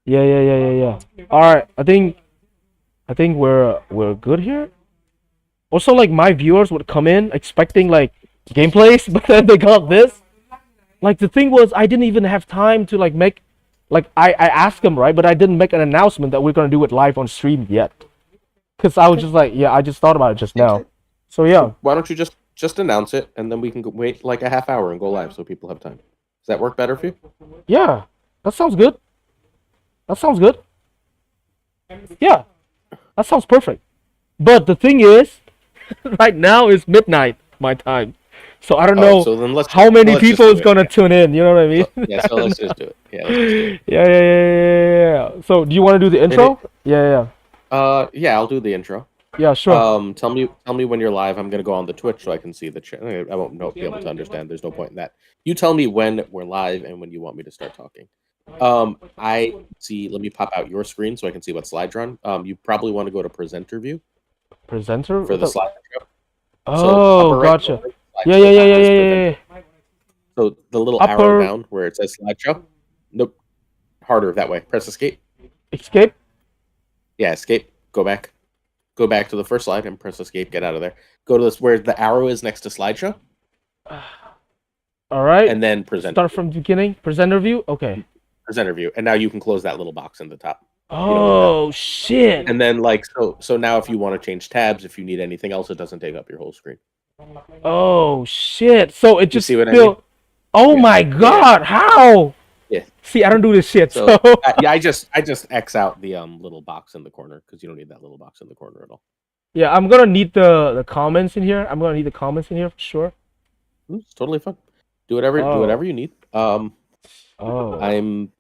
Yeah. All right, I think we're good here. Also, like my viewers would come in expecting like gameplays, but then they got this. Like the thing was, I didn't even have time to like make, like I asked them right, but I didn't make an announcement that we're gonna do it live on stream yet, cause I was Okay. just like, yeah, I just thought about it just Yeah, now. sure. So yeah, Why don't you just announce it, and then we can wait like a half hour and go live so people have time. Does that work better for you? yeah, that sounds good. That sounds good. Yeah, that sounds perfect. But the thing is, right now is midnight my time, so I don't All right. know So then how many let's just people do is it. gonna tune in. You know what I mean? So, yeah. I So don't let's know. just do it. Yeah. Let's just do it. Yeah. So do you want to do the And intro? Yeah. yeah. I'll do the intro. Yeah, sure. Tell me when you're live. I'm gonna go on the Twitch so I can see the chat. I won't be able to understand. There's no point in that. You tell me when we're live and when you want me to start talking. I see. Let me pop out your screen so I can see what slide you're on. You probably want to go to presenter view Presenter? for the slide. So Oh, upper right gotcha. corner, Yeah. slideshow is presenter. So the little arrow Upper down where it says slideshow. Nope. Harder that way. Press escape. escape. Yeah, escape. Go back. Go back to the first slide and press escape. Get out of there. Go to this where the arrow is next to slideshow, All right. and then presenter. Start from the beginning. Presenter view. Okay. Presenter view, and now you can close that little box in the top. Oh shit. And then like so now if you want to change tabs, if you need anything else, it doesn't take up your whole screen. Oh shit. So it just see what I feel. mean? Oh Yeah. my god. How? Yeah. See, I don't do this shit. So So yeah, I just X out the little box in the corner because you don't need that little box in the corner at all. yeah, I'm gonna need the comments in here. I'm gonna need the comments in here for sure. It's totally fun. Do whatever you need. Oh. I'm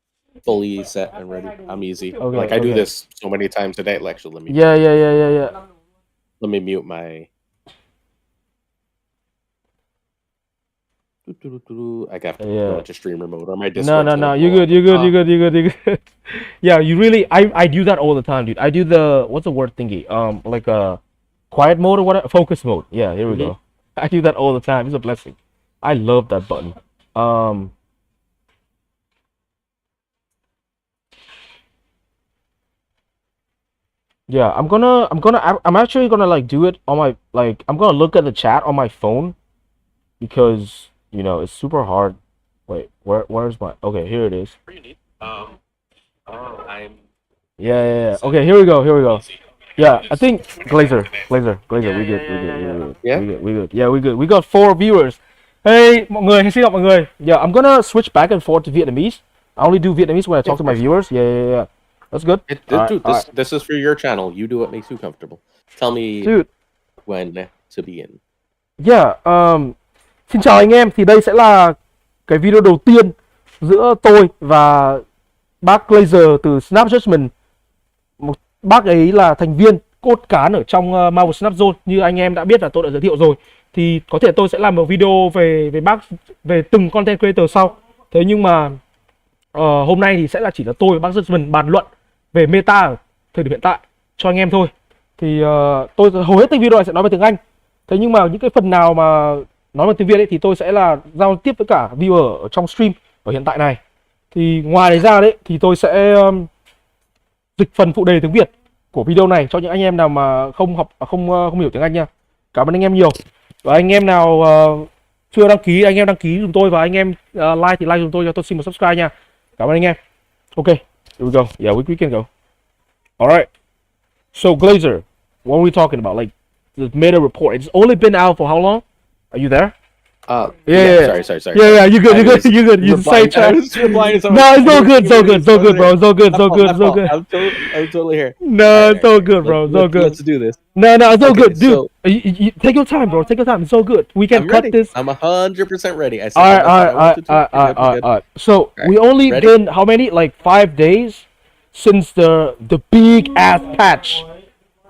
fully set and ready. I'm easy. Okay, Like I do okay. this so many times a day. Like, actually, let me Yeah. let me mute my. I got to go into streamer mode or my Discord. No. You good. Yeah, you really. I do that all the time, dude. I do the what's the word thingy? Like quiet mode or whatever. Focus mode. Yeah, here we go. I do that all the time. It's a blessing. I love that button. Yeah, I'm actually gonna like do it on my like. I'm gonna look at the chat on my phone because it's super hard. Wait, where's my? Okay, here it is. I'm. Yeah. Okay, here we go. Yeah, I think Glazer. We good. Yeah? We good. Yeah, we good. We got 4 viewers. Hey, mọi người, xin chào mọi người. Yeah, I'm gonna switch back and forth to Vietnamese. I only do Vietnamese when I talk to my viewers. Yeah. That's good. Dude, this is for your channel. You do what makes you comfortable. Tell me when to begin. Yeah, xin chào anh em. Thì đây sẽ là cái video đầu tiên giữa tôi và bác Glazer từ Snap Judgement. Bác ấy là thành viên cốt cán ở trong Marvel Snap Zone. Như anh em đã biết và tôi đã giới thiệu rồi. Thì có thể tôi sẽ làm một video về bác, về từng content creator sau. Thế nhưng mà hôm nay thì sẽ là chỉ là tôi và bác Judgement bàn luận về meta ở thời điểm hiện tại cho anh em thôi. Thì tôi hầu hết cái video này sẽ nói về tiếng Anh. Thế nhưng mà những cái phần nào mà nói bằng tiếng Việt ấy thì tôi sẽ là giao tiếp với cả viewer ở trong stream ở hiện tại này. Thì ngoài đấy ra đấy thì tôi sẽ dịch phần phụ đề tiếng Việt của video này cho những anh em nào mà không hiểu tiếng Anh nha. Cảm ơn anh em nhiều. Và anh em nào chưa đăng ký, anh em đăng ký giùm tôi, và anh em like thì like giùm tôi, cho tôi xin một subscribe nha. Cảm ơn anh em. Okay, here we go. Yeah, we can go. All right. So Glazer, what are we talking about? Like the meta report. It's only been out for how long? Are you there? Yeah. Sorry. Yeah, you good. You say chat. No, it's so good, bro. So good. I'm totally here. No, it's so good, bro. So good. Let's do this. No, it's so good, dude. You take your time, bro. Take your time. It's so good. We can cut this. I'm 100% ready. I said all right. So we only been how many? Like 5 days since the big ass patch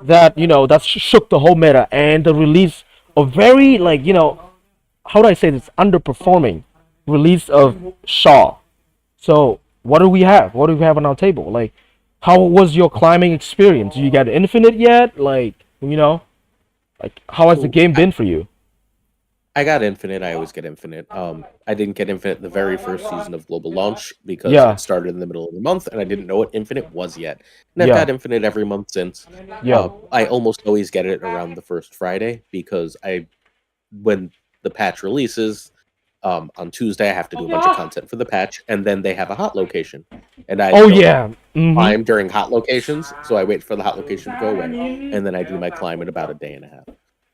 that that shook the whole meta, and the release of very how do I say this, underperforming release of Shaw. So what do we have? What do we have on our table? Like, how was your climbing experience? You got Infinite yet? Like how has the game been for you? I got Infinite. I always get Infinite. I didn't get Infinite the very first season of Global Launch because Yeah, it started in the middle of the month, and I didn't know what Infinite was yet. And I've yeah, got Infinite every month since. yeah. I almost always get it around the first Friday because when the patch releases, on Tuesday I have to do a bunch of content for the patch, and then they have a hot location, and I Oh don't yeah. climb during hot locations, so I wait for the hot location to go away, and then I do my climb in about a day and a half.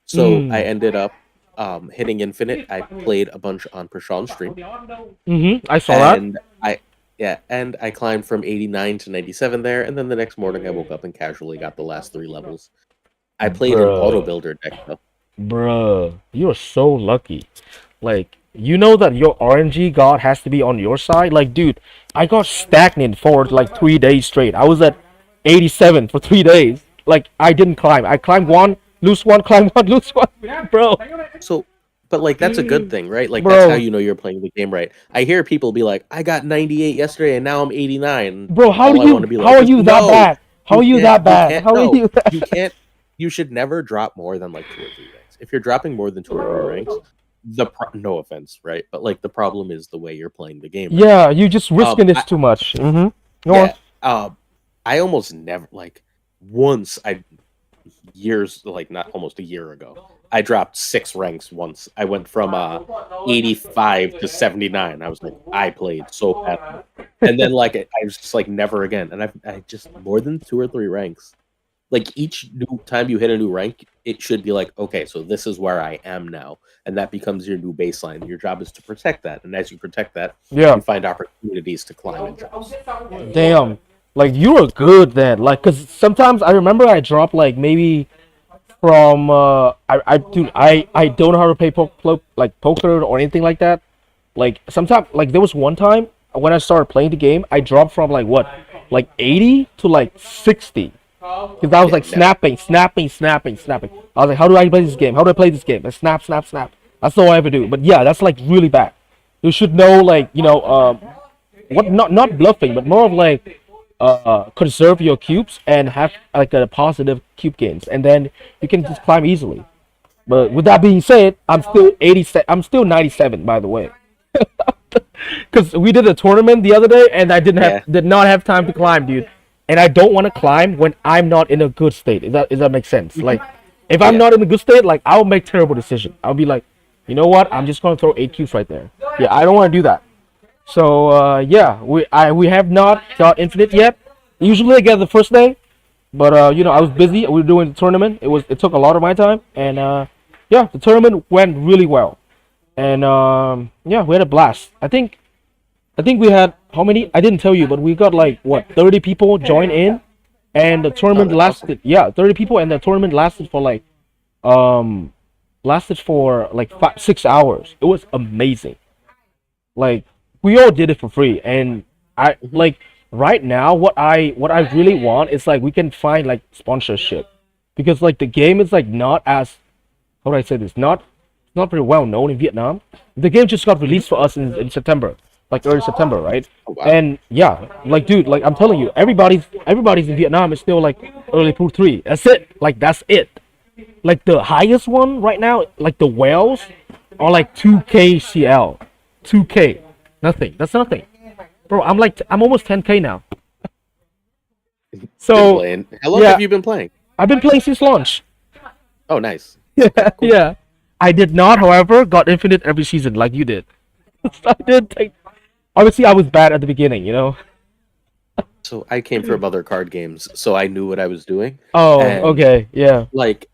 So I ended up hitting Infinite. I played a bunch on Prashan's stream, I saw that. and I climbed from 89 to 97 there, and then the next morning I woke up and casually got the last 3 levels. I played an auto Bruh. builder deck though. Bruh, you're so lucky. Like, you know that your RNG god has to be on your side? Like, dude, I got stagnant for like 3 days straight. I was at 87 for 3 days. Like, I didn't climb. I climbed one, lose one, climb one, lose one. Bro, So, but like that's a good thing, right? Like that's how bro, you know you're playing the game right. I hear people be like, "I got 98 yesterday and now I'm 89." bro, All I want to be how like are is, you that "No, bad? How are you that you bad? can't, How are no, you that? you can't. You should never drop more than like 2 or 3 ranks. If you're dropping more than 2 or 3 ranks, no offense, right? But like the problem is the way you're playing the game right Yeah, now. you just risking this I, too much. Go on. yeah, I almost never like once I years like not almost a year ago. I dropped 6 ranks once. I went from 85 to 79. I was like, I played so bad, and then like I was just like never again. And I just more than 2 or 3 ranks. Like each new time you hit a new rank, it should be like, okay, so this is where I am now, and that becomes your new baseline. Your job is to protect that, and as you protect that, Yeah. you find opportunities to climb and jump. Damn. Like, you were good then. Like, cause sometimes I remember I dropped like maybe from I don't know how to play like poker or anything like that. Like sometimes like there was one time when I started playing the game, I dropped from like what, like 80 to like 60. Because I was Yeah, like snapping. I was like, how do I play this game? How do I play this game? And snap. That's all I ever do. But yeah, that's like really bad. You should know, like, what, not bluffing, but more of like conserve your cubes and have like a positive cube gains, and then you can just climb easily. But with that being said, I'm still 87. I'm still 97, by the way, because we did a tournament the other day, and I yeah, did not have time to climb, dude. And I don't want to climb when I'm not in a good state. Does that make sense? Like, if I'm yeah. not in a good state, like, I'll make terrible decisions. I'll be like, you know what? I'm just gonna throw 8 cubes right there. Yeah, I don't want to do that. So yeah, we have not got infinite yet. Usually I get the first day, but I was busy. We were doing the tournament. It took a lot of my time, and yeah, the tournament went really well, and yeah, we had a blast. I think we had how many? I didn't tell you, but we got like what, 30 people join in, and the Oh, tournament that's awesome. lasted. Yeah, 30 people, and the tournament um lasted for like 6 hours. It was amazing. Like, we all did it for free, and I Mhm. like right now what I really want is like we can find like sponsorship, because like the game is like not as, how do I say this, not very well known in Vietnam. The game just got Mhm. released for us in September, like early September, right? Oh wow. And yeah, like, dude, like, I'm telling you, everybody's in Vietnam is still like early pool 3. That's it. Like, that's it. Like, the highest one right now, like the whales, are like 2K CL. 2K. Nothing. That's nothing. Bro, I'm almost 10K now. Been So, playing. How long yeah, have you been playing? I've been playing since launch. Oh, nice. Okay, Yeah, cool. yeah. I did not, however, got infinite every season like you did. I did take. Obviously, I was bad at the beginning. So I came from other card games, so I knew what I was doing, Oh, and okay, yeah. like,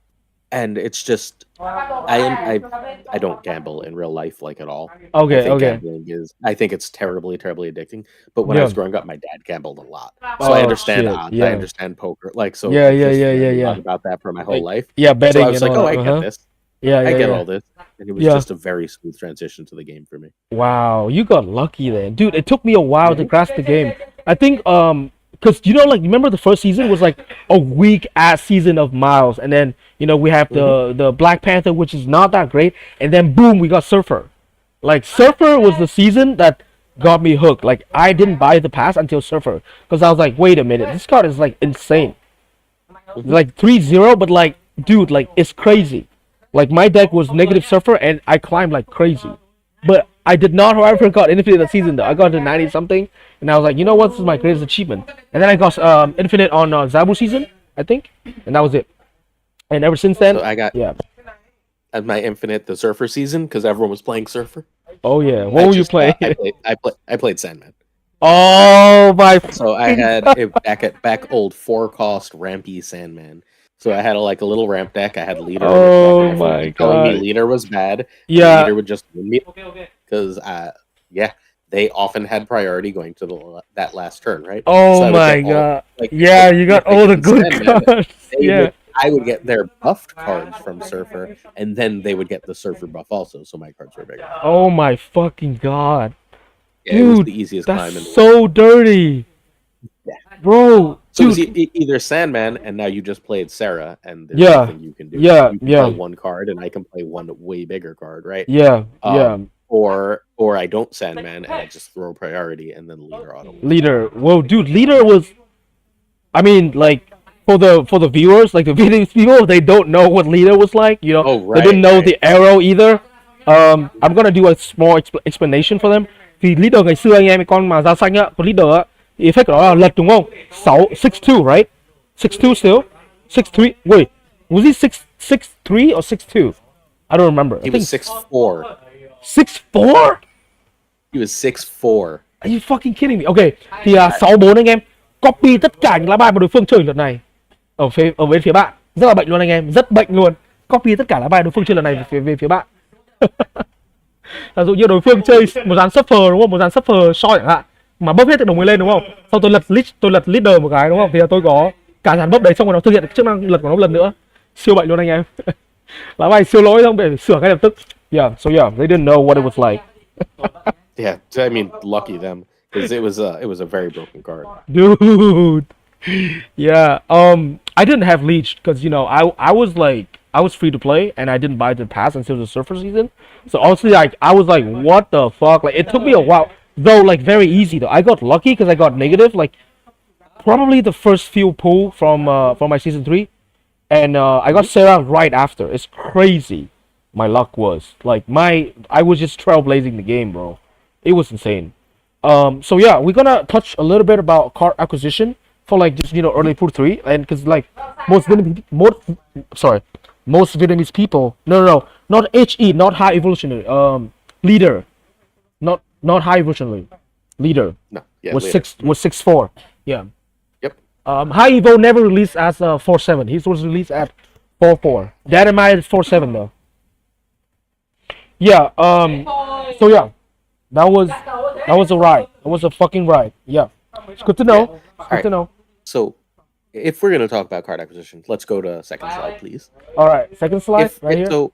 and it's just I don't gamble in real life like at all. Okay, okay. I think it's terribly, terribly addicting. But when I Yeah. was growing up, my dad gambled a lot, so I Oh understand shit. odds. I Yeah. understand poker, like so. Yeah, I've yeah, just yeah, yeah, learned a lot yeah. about that for my whole Like, life. yeah, So I betting was and like, all oh, that. I Uh get huh. this. Yeah, I yeah, get yeah. all this, and it was Yeah. just a very smooth transition to the game for me. Wow, you got lucky then, dude. It took me a while to Mhm. grasp the game. I think cause like, remember the first season was like a weak ass season of Miles, and then we have Mhm. the Black Panther, which is not that great, and then boom, we got Surfer. Like, Surfer was the season that got me hooked. Like, I didn't buy the pass until Surfer, cause I was like, wait a minute, this card is like insane. Mhm. Like 3-0, but like, dude, like, it's crazy. Like my deck was negative Surfer, and I climbed like crazy. But I did not, however, got Infinite that season though. I got to 90 something, and I was like, you know what, this is my greatest achievement. And then I got Infinite on Zabu season, I think, and that was it. And ever since then, So I got yeah. at my Infinite the Surfer season because everyone was playing Surfer. Oh yeah, what were you playing? I played Sandman. Oh my! So I had back old 4-cost rampy Sandman. So I had a little ramp deck. I had leader. Oh my telling me god! leader was bad. Yeah. Leader would just win me because they often had priority going to that last turn, right? Oh So my god! Yeah, you got all the good cards. Yeah. I would get their buffed cards from Surfer, and then they would get the Surfer buff also, so my cards were bigger. Oh my fucking god! Yeah, it was Dude, the easiest climb in the that's so dirty. Yeah. Bro. So it Dude. was either Sandman, and now you just played Sarah, and there's Yeah. nothing you can do. Yeah, You can yeah. play one card, and I can play one way bigger card, right? Yeah, yeah. Or I don't Sandman, and I just throw priority, and then leader auto. Leader. Whoa, dude, leader was. I mean, like for the viewers, like the Vietnamese people, they don't know what leader was like. You know, Oh, they didn't know right. the arrow either. I'm gonna do a small explanation for them. Thì leader ngày xưa anh em con mà da xanh á, con leader á, thì effect của nó là lật đúng không? 6-6-2, right? 6-2 still? 6-3. Wait, was he 6-6-3 or 6-2? I don't remember. He was 6'4". 6-4? He was 6'4". Are you fucking kidding me? Okay, thì 6-4 anh em. Copy tất cả những lá bài mà đối phương chơi lần này ở bên phía bạn. Rất là bệnh luôn anh em, rất bệnh luôn. Copy tất cả lá bài đối phương chơi lần này về phía bạn. Ví dụ như đối phương chơi một dàn suffer đúng không, một dàn suffer soi chẳng hạn, mà bóp hết tự động mới lên đúng không, sau tôi lật leader một cái đúng không, thì là tôi có cả dàn bóp đấy, xong rồi nó thực hiện chức năng lật của nó một lần nữa. Siêu bệnh luôn anh em. Lá bài siêu lỗi, không để sửa ngay lập tức. Yeah, so yeah, they didn't know what it was like. Yeah, I mean, lucky them, because it was a very broken card. Dude. Yeah. I didn't have Leech because I was free to play and I didn't buy the pass until the Surfer season. So honestly, like I was like, what the fuck? Like it took me a while, though. Like very easy though. I got lucky because I got negative. Like probably the first few pull from my season 3, and I got Sarah right after. It's crazy. My luck was like I was just trailblazing the game, bro. It was insane. So yeah, we're gonna touch a little bit about card acquisition for like just early pool 3, and because like most Vietnamese people, no, not HE, not high evolutionary, leader, not high evolutionary, leader. No, yeah, was later. 6'4", yeah. Yep. High Evo never released as 4'7". He was released at 4'4". Dynamite is 4'7" though. Yeah. So yeah, that was a ride. It was a fucking ride. Yeah. It's good to know. Yeah. It's good to know. So, if we're gonna talk about card acquisition, let's go to second slide, please. All right. Second slide right here. So,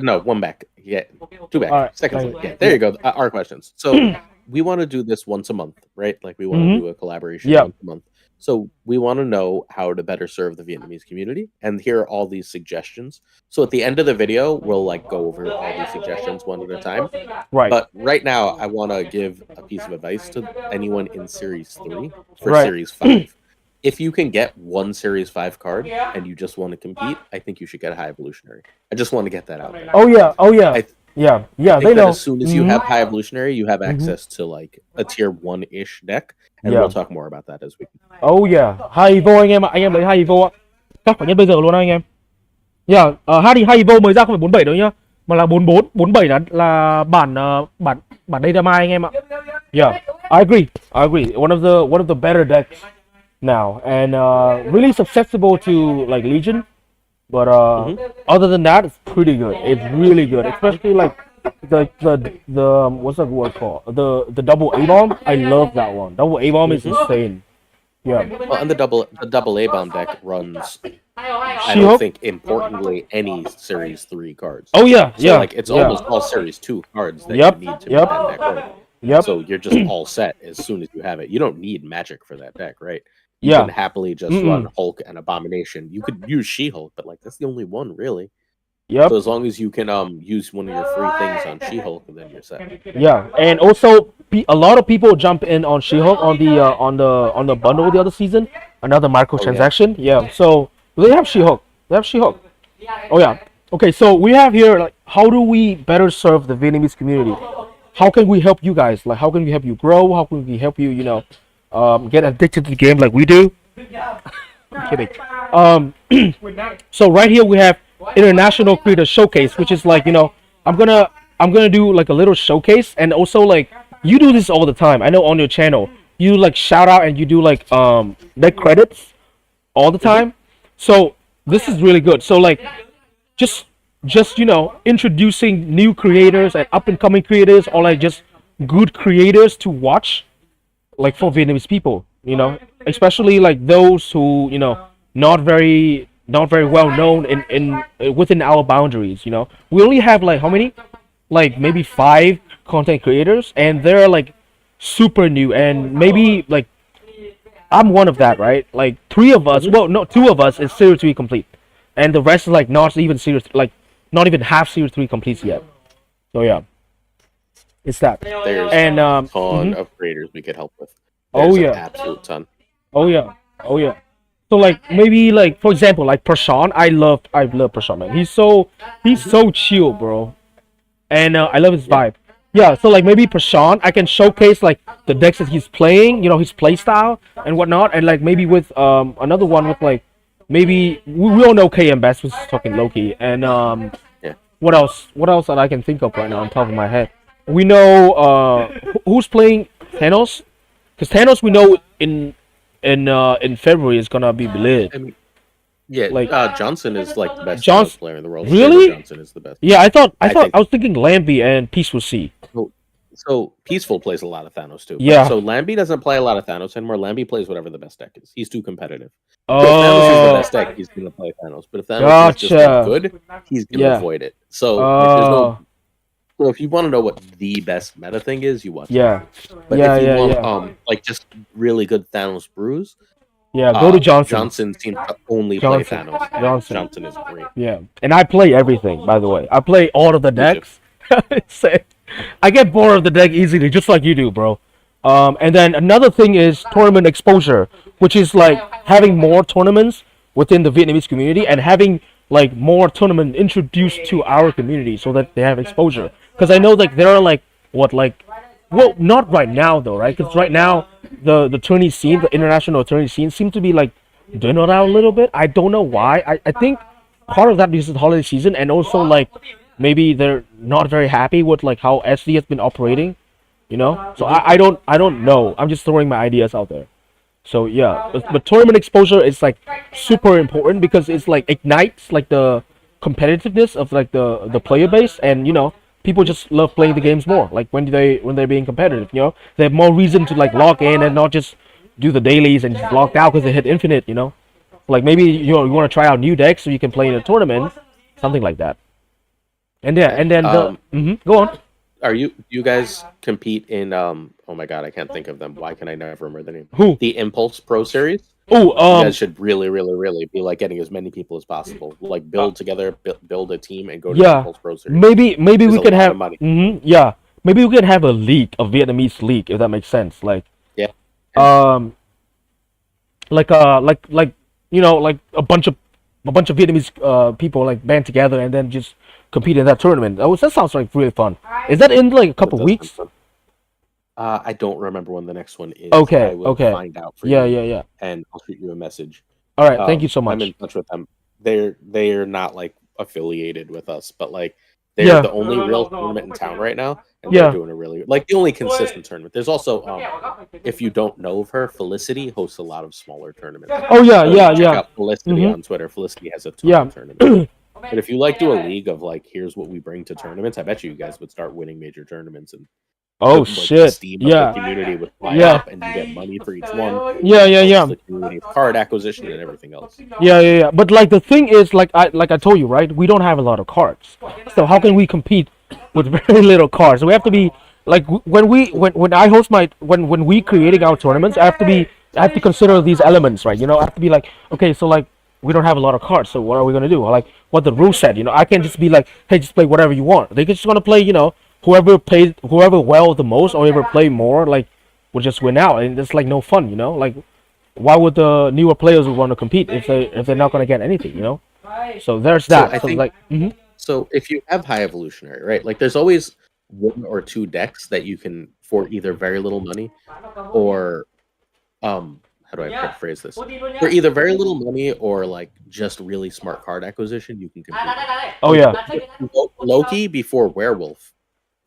no, one back. Yeah, two back. All right, Second right slide. here. Yeah, there you go. Our questions. So, we want to do this once a month, right? Like we want to do a collaboration Yeah. once a month. So we want to know how to better serve the Vietnamese community, and here are all these suggestions. So at the end of the video, we'll like go over all these suggestions one at a time. Right. But right now, I want to give a piece of advice to anyone in Series 3 for Right. Series 5. If you can get one Series 5 card and you just want to compete, I think you should get a High Evolutionary. I just want to get that out there. Oh yeah. Yeah. I They think that know. as soon as you have High Evolutionary, you have access to like a tier 1-ish deck, and Yeah. we'll talk more about that as we Oh yeah. High Evo anh em ạ. Anh em lấy High Evo ạ. Chắc phải nhất bây giờ luôn đó anh em. Yeah. High Evo mới ra không phải 47 đâu nhá, mà là 44. 47 là bản Dynamite anh em ạ. Yeah. I agree. One of the better decks now, and really susceptible to like Legion, but other than that, it's pretty good. It's really good, especially like the what's that word called? The double A bomb. I love that one. Double A bomb is insane. Yeah. Well, and the double A bomb deck runs. I She-Hulk? don't think importantly any Series 3 cards. Oh yeah. So Yeah. like it's yeah. almost all Series 2 cards that Yep, you need to yep. make that deck work. Yep. So you're just all set as soon as you have it. You don't need magic for that deck, right? You Yeah. can happily just run Hulk and Abomination. You could use She-Hulk, but like that's the only one really. Yep. So as long as you can use one of your free things on She-Hulk, then you're set. Yeah, and also a lot of people jump in on She-Hulk on the bundle the other season, another microtransaction. Yeah, so they have She-Hulk. Oh yeah, Okay, so we have here like how do we better serve the Vietnamese community? How can we help you guys? Like how can we help you grow? How can we help you, get addicted to the game like we do? I'm kidding. Um, so right here we have International Creator Showcase, which is like I'm gonna I'm gonna do like a little showcase, and also like you do this all the time. I know on your channel you like shout out and you do like the credits all the Mhm. time. So this is really good. So like just introducing new creators and up and coming creators, or like just good creators to watch like for Vietnamese people, especially like those who not very well known in within our boundaries. We only have like how many, like maybe five content creators, and they're like super new, and maybe like I'm one of that, right? Like three of us, Mhm. well, no, two of us is Series 3 complete, and the rest is like not even Series, like not even half Series 3 completes yet. So yeah, it's that. There's And a ton mhm. of creators we could help with. Oh There's an yeah, absolute ton. oh yeah, oh yeah. So like maybe like for example like Prashant, I love Prashant, man. He's so chill, bro, and I love his Yeah. vibe. Yeah, so like maybe Prashant, I can showcase like the decks that he's playing, his play style and whatnot, and like maybe with another one with like maybe we all know KM Best, which is fucking Loki, and Yeah. what else? What else that I can think of right now on top of my head? We know who's playing Thanos, because Thanos we know in February is gonna be lit. I mean, yeah. Like Johnson is like the best Thanos Johnson, player in the world. Saber really? Johnson is the best. Yeah, I thought I I thought think I was thinking Lambie and Peaceful Sea. so. So Peaceful plays a lot of Thanos too, but Yeah. so Lambie doesn't play a lot of Thanos anymore. Lambie plays whatever the best deck is. He's too competitive. So if Thanos is the Oh, best deck, he's gonna play Thanos. But if Thanos is just like gotcha. good, he's gonna Yeah. avoid it. So like, there's no. Oh, So if you want to know what the best meta thing is, you watch yeah. Lambie. But Yeah, if you yeah, want yeah. like just really good Thanos brews, Yeah, go to Johnson. Johnson seems to only play Johnson. Thanos. Johnson. Johnson is great. Yeah. And I play everything, by the way. I play all of the Me too. decks. Say- I get bored of the deck easily, just like you do, bro. And then another thing is tournament exposure, which is like having more tournaments within the Vietnamese community and having like more tournament introduced to our community so that they have exposure. Because I know like there are like what like well not right now though, right? Because right now the tourney scene, the international tourney scene, seem to be like dwindled out a little bit. I don't know why. I think part of that is the holiday season, and also like maybe they're not very happy with like how SD has been operating. So Mhm. I don't know. I'm just throwing my ideas out there. So yeah, but tournament exposure is like super important because it's like ignites like the competitiveness of like the player base, and people just love playing the games more. Like when they're being competitive, they have more reason to like log in and not just do the dailies and just logged out because they hit infinite. Like maybe you want to try out new decks so you can play in a tournament, something like that. And yeah, Okay. and then go on. Are you guys compete in oh my god, I can't think of them. Why can I never remember the name? Who? The Impulse Pro Series? Oh, You guys should really, really, really be like getting as many people as possible. Like uh, build together, build a team, and go to the yeah. Impulse Pro Series. Maybe There's we a could lot of have. money. Yeah. Maybe we could have a league, a Vietnamese league, if that makes sense. Yeah. Um, like like a bunch of Vietnamese people like band together and then just compete in that tournament. That sounds like really fun. Is that in like a That couple does sound weeks? fun. I don't remember when the next one is. I Okay. will Okay. find out for Yeah. you, Yeah. Yeah. and I'll shoot you a message. All right. Thank you so I'm in much. touch with them. They're not like affiliated with us, but like they're Yeah. the only real tournament in town right now, and they're Yeah. doing a really like the only consistent tournament. There's also if you don't know of her, Felicity hosts a lot of smaller tournaments. Oh yeah. So Yeah. check Yeah. out Felicity Mhm. on Twitter. Felicity has a ton Yeah. of tournaments. But if you like do a league of like here's what we bring to tournaments, I bet you guys would start winning major tournaments, and Oh the shit. steam of the Yeah. community would fly Yeah. up, and you get money for each one. Yeah. It Yeah. helps Yeah. the community with card acquisition and everything else. Yeah, yeah, yeah. But like the thing is, like I told you, right? We don't have a lot of cards. So how can we compete with very little cards? So we have to be like when I host when we creating our tournaments, I have to consider these elements, right? I have to be like, okay, so like we don't have a lot of cards, so what are we gonna do? Or like what the rule said, I can't just be like, hey, just play whatever you want. They just gonna play, whoever well the most or whoever play more, like will just win out, and it's like no fun. Like why would the newer players want to compete if they're not gonna get anything? So there's So that. I So think like, so if you have high evolutionary, right? Like there's always one or two decks that you can for either very little money or how do I phrase this? For either very little money or like just really smart card acquisition, you can compete with. oh Like yeah, Loki before Werewolf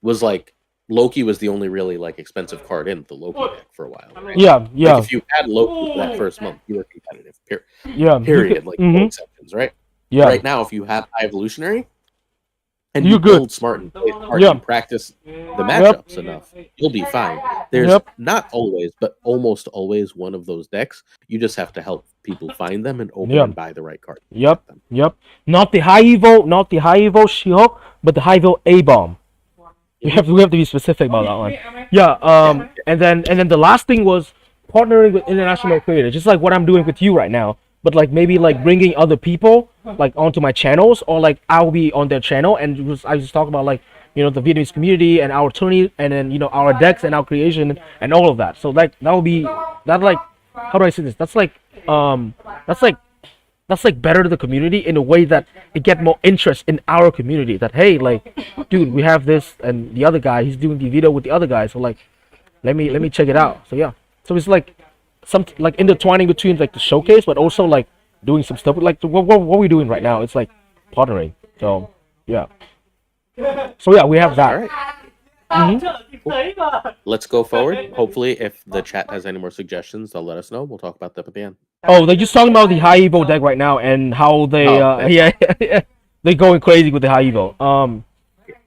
was like Loki was the only really like expensive card in the Loki deck for a while, right? yeah, Like yeah, if you had Loki for that first month, you were competitive. yeah. You Period. could, Like no exceptions, right? yeah, Right now, if you have high evolutionary and you you're good. build smart and play smart Yeah, and practice the yep, matchups enough, you'll be fine. There's yep, not always, but almost always one of those decks. You just have to help people find them and open yeah, and buy the right card to yep, get them. yep. Not the high evo, not the high evo She-Hulk, but the high evo A bomb. We have to be specific about that one. Yeah. And then the last thing was partnering with international creators, just like what I'm doing with you right now. But like maybe like bringing other people like onto my channels, or like I'll be on their channel and I just talk about like the Vietnamese community and our tourney, and then our decks and our creation and all of that. So like that will be that like how do I say this? That's like better to the community in a way that it get more interest in our community. That hey, like, dude, we have this, and the other guy, he's doing the video with the other guy. So like, let me check it out. So yeah, so it's like some like intertwining between like the showcase, but also like doing some stuff like what we're doing right now. It's like partnering. So yeah. So yeah, we have that. All right. Mhm. Let's go forward. Hopefully, if the chat has any more suggestions, they'll let us know. We'll talk about them at the end. Oh, they're just talking about the high evo deck right now and how they Okay. yeah they're going crazy with the high evo.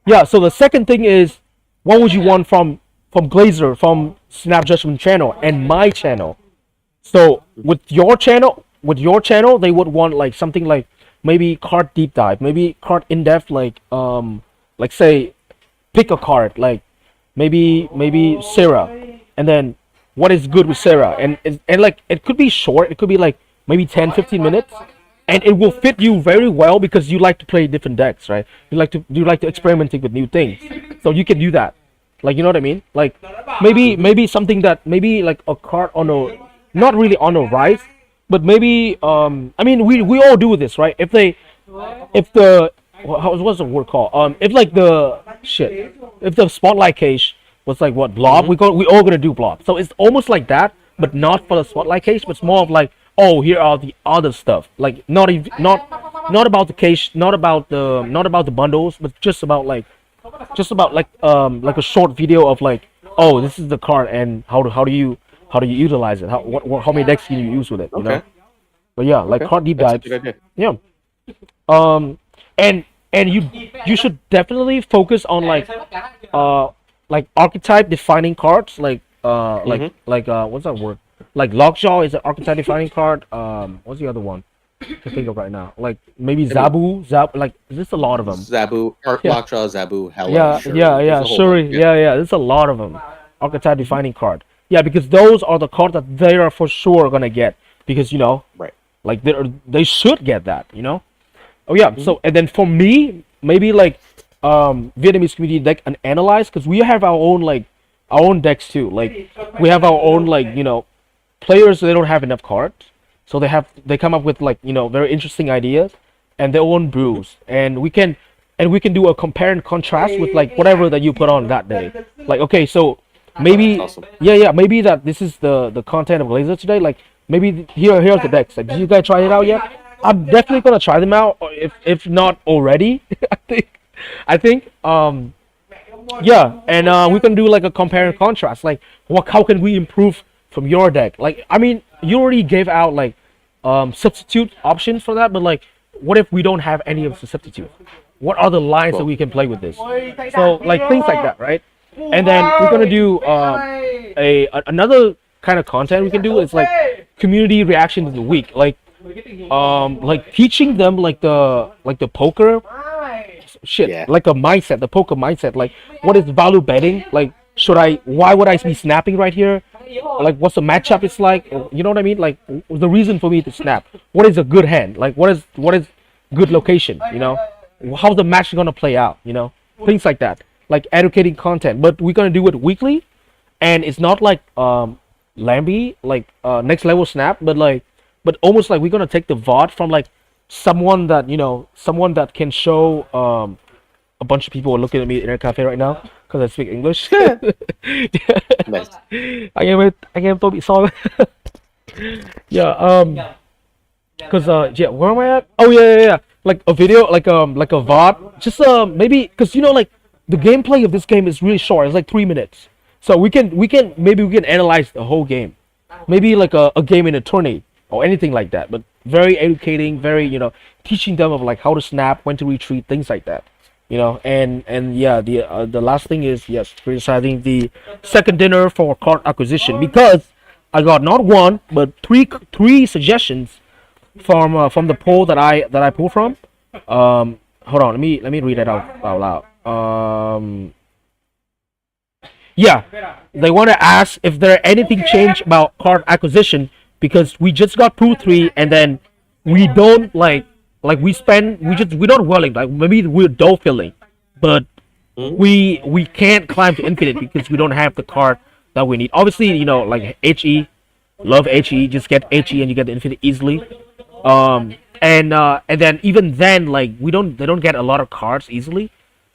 Yeah. So the second thing is, what would you want from Glazer, from Snap Judgment channel and my channel? So with your channel, they would want like something like maybe card deep dive, maybe card in depth, like say pick a card like maybe Sarah, and then what is good with Sarah, and like it could be short, it could be like maybe 10-15 minutes, and it will fit you very well because you like to play different decks, right? You like to experimenting with new things, so you can do that. Like you know what I mean? Like maybe something that maybe like a card on a not really on a rise, but maybe I mean we all do this, right? If the what's the word called? If the spotlight case was like what blob, we all gonna do blob. So it's almost like that, but not for the spotlight case, but it's more of like, oh, here are the other stuff. Like not about the case, not about the bundles, but just about like a short video of like, oh, this is the card and how do you utilize it? How many decks can you use with it? You know? Okay. But yeah, like Okay. card deep That's a dives. good idea. Yeah. And you should definitely focus on like archetype defining cards, like what's that word? Like Lockjaw is an archetype defining card. What's the other one? I can think of right now. Like maybe Zabu. Like there's a lot of them. Zabu, Yeah. Lockjaw, Zabu, Hella, Yeah, Shuri. yeah, There's yeah, a whole Shuri, bunch. yeah. There's a lot of them. Archetype defining card. Yeah, because those are the cards that they are for sure gonna get, because Right. like they should get that. Oh yeah. So and then for me, maybe like Vietnamese community deck and analyze, because we have our own decks too. Like we have our own players. They don't have enough cards, so they come up with very interesting ideas and their own brews, and we can do a compare and contrast with like whatever that you put on that day. Like okay, so maybe Awesome. yeah, maybe that this is the content of Glazer today. Like maybe here's the decks. Like, did you guys try it out yet? I'm definitely gonna try them out, or if not already. I think yeah, and we can do like a compare and contrast. Like how can we improve from your deck? Like I mean, you already gave out like substitute options for that, but like what if we don't have any of the substitute? What are the lines that we can play with this? So like things like that, right? And then we're gonna do another kind of content we can do is like community reaction of the week, like teaching them like the poker shit, Yeah. like a mindset, the poker mindset, like what is value betting, like why would I be snapping right here, like what's the matchup is like, you know what I mean, like the reason for me to snap, what is a good hand, like what is good location, how the match is gonna play out, things like that, like educating content, but we're gonna do it weekly, and it's not like Lambie, like next level snap, but almost like we're gonna take the VOD from like someone that someone that can show a bunch of people are looking at me in a cafe right now because I speak English. Nice. Anh em tôi bị soi. Yeah, cause yeah, where am I at? Oh yeah. Like a video, like a VOD. Just maybe cause like the gameplay of this game is really short. It's like 3 minutes. So maybe we can analyze the whole game. Maybe like a game in a tourney or anything like that. But very educating, very teaching them of like how to snap, when to retreat, things like that. And yeah, the last thing is yes, criticizing the second dinner for card acquisition because I got not one but three suggestions from the poll that I pulled from. Hold on, let me read it out loud. Yeah, they want to ask if there anything changed about card acquisition because we just got Pro 3 and then we don't we don't willing like maybe we're dull feeling, but we can't climb to infinite because we don't have the card that we need. Obviously, like love HE, just get HE and you get the infinite easily. And then even then like they don't get a lot of cards easily.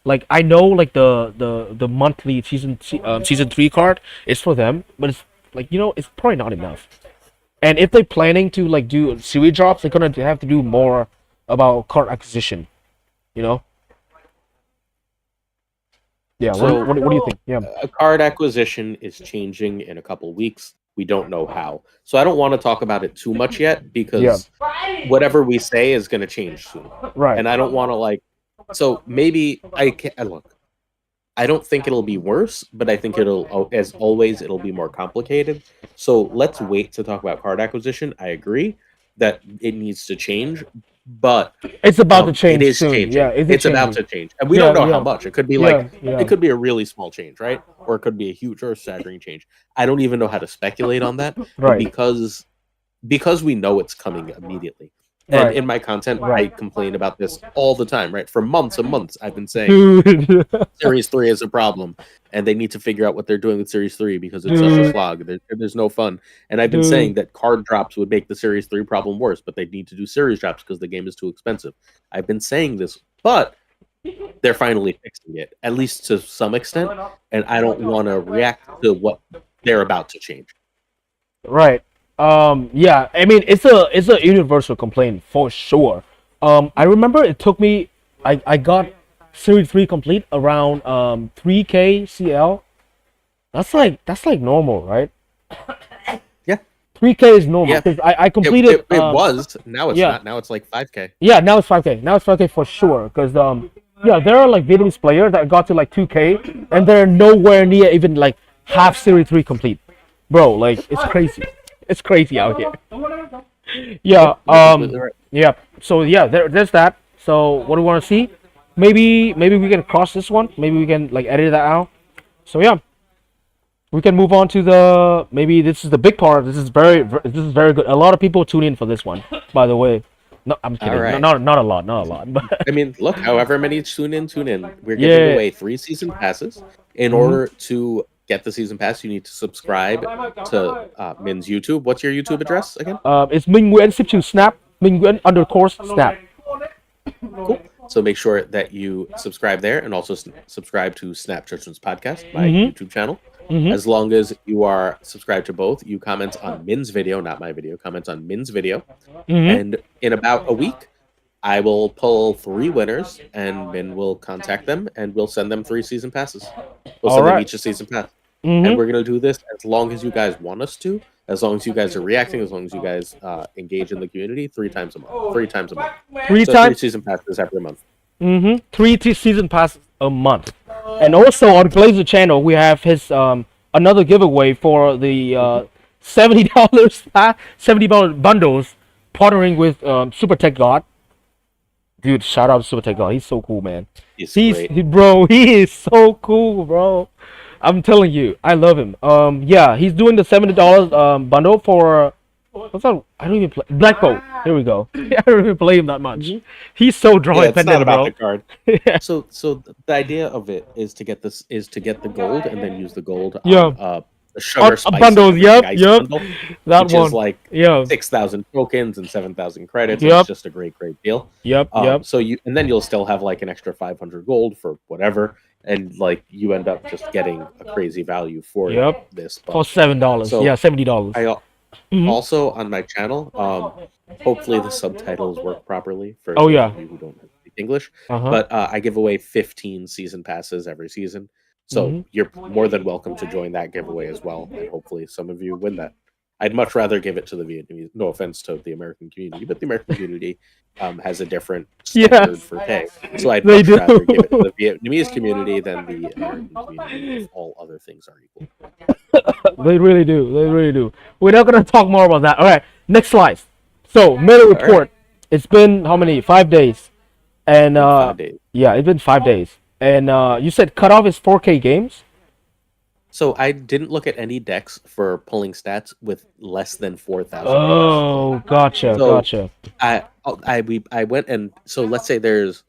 Like I know like the monthly season 3 card is for them, but it's like it's probably not enough. And if they're planning to like do series drops, they're gonna have to do more about card acquisition. You know? Yeah. So What do you think? Yeah. a card acquisition is changing in a couple weeks. We don't know how. So I don't want to talk about it too much yet because whatever we say is going to change soon. Right. And I don't want to like. So maybe I can look. I don't think it'll be worse, but I think as always, it'll be more complicated. So let's wait to talk about card acquisition. I agree that it needs to change, but It's about to change it is soon. changing. Yeah, It's about to change, and we don't know how much. It could be like yeah. it could be a really small change, right? Or it could be a huge or staggering change. I don't even know how to speculate on that, Right. because we know it's coming immediately. And Right. in my content, I complain about this all the time, right? For months and months, I've been saying Dude. Series 3 is a problem, and they need to figure out what they're doing with Series 3 because it's such a slog. There's no fun. And I've been saying that card drops would make the Series 3 problem worse, but they need to do series drops because the game is too expensive. I've been saying this, but they're finally fixing it, at least to some extent, and I don't want to react to what they're about to change. Right. Yeah, I mean it's a universal complaint for sure. I remember it took me I got Series 3 complete around 3K CL. That's like normal, right? Yeah. 3K is normal Yeah. because I completed It was. Now it's yeah. not. Now it's like 5K. Yeah, now it's 5K. Now it's 5K for sure because yeah, there are like Vietnamese players that got to like 2K and they're nowhere near even like half Series 3 complete. Bro, like it's crazy. It's crazy out here. Yeah. Completely right. Yeah. So yeah, there's that. So what do we want to see? Maybe we can cross this one. Maybe we can like edit that out. So yeah, we can move on to maybe this is the big part. This is very good. A lot of people tune in for this one. By the way, no, I'm kidding. All right. Not a lot. But I mean, look, however many tune in. We're giving away 3 season passes. In order to get the season pass, you need to subscribe to Min's YouTube. What's your YouTube address again? It's Minh Nguyen to Snap. Minh Nguyen _ Snap. Cool. So make sure that you subscribe there and also subscribe to Snap Judgment's podcast, my YouTube channel. As long as you are subscribed to both, you comment on Min's video, not my video, comment on Min's video. And in about a week, I will pull 3 winners and Min will contact them and we'll send them 3 season passes. We'll send them each a season pass. And we're going to do this as long as you guys want us to, as long as you guys are reacting, as long as you guys engage in the community 3 times a month. 3 times a month. 3 So times. 3 season passes every month. 3 season passes a month. And also on Glazer channel, we have his another giveaway for the $70 $70 bundles, partnering with Super Tech God. Dude, shout out to Super Tech God. He's so cool, man. He's great. Bro, he is so cool, bro. I'm telling you, I love him. Yeah, he's doing the $70 bundle for what's that? I don't even play Black Bolt. Here we go. I don't even play him that much. He's so drawing. Yeah, it's not about the card. Yeah. So the idea of it is to get the gold and then use the gold on the sugar spice bundles. and Yep, ice yep. bundle, That which one. is like Yeah. 6,000 tokens and 7,000 credits. And Yep. it's just a great deal. Yep. Yep. So and then you'll still have like an extra 500 gold for whatever, and like you end up just getting a crazy value for Yep. this. For $7. So yeah, $70. I also on my channel, hopefully the subtitles work properly for Oh, those yeah. of you who don't speak English. Uh-huh. But I give away 15 season passes every season. So you're more than welcome to join that giveaway as well. And hopefully some of you win that. I'd much rather give it to the Vietnamese. No offense to the American community, but the American community has a different standard for pay. So I'd much rather give it to the Vietnamese community than the American community if all other things are equal. They really do. They really do. We're not going to talk more about that. All right. Next slide. So, medal report. Right. It's been how many? 5 days. And 5 days. Yeah, it's been 5 days. And you said cutoff is 4K games? So I didn't look at any decks for pulling stats with less than 4,000. Oh, gotcha, so gotcha. I went and so let's say there's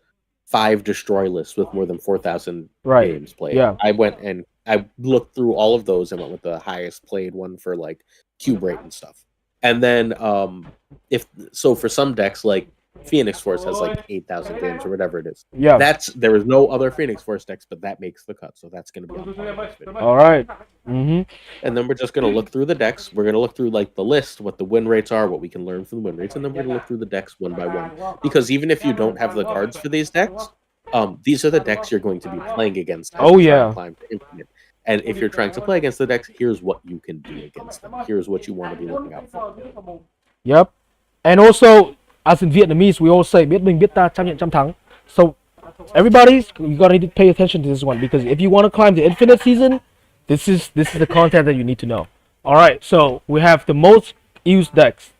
5 destroy lists with more than 4,000 games played. Yeah. I went and I looked through all of those and went with the highest played one for like cube rate and stuff. And then for some decks like Phoenix Force has like 8,000 games or whatever it is. Yeah. There was no other Phoenix Force decks, but that makes the cut. So that's going to be on this video. All right. Mm-hmm. And then we're just going to look through the decks. We're going to look through like the list, what the win rates are, what we can learn from the win rates, and then we're going to look through the decks one by one. Because even if you don't have the cards for these decks, these are the decks you're going to be playing against. Oh yeah. Climb to Infinite. And if you're trying to play against the decks, here's what you can do against them. Here's what you want to be looking out for. Yep. And also, as in Vietnamese, we all say biết mình biết ta trăm nhận trăm thắng. So you gotta pay attention to this one, because if you want to climb the Infinite season, this is the content that you need to know. All right, so we have the most used decks.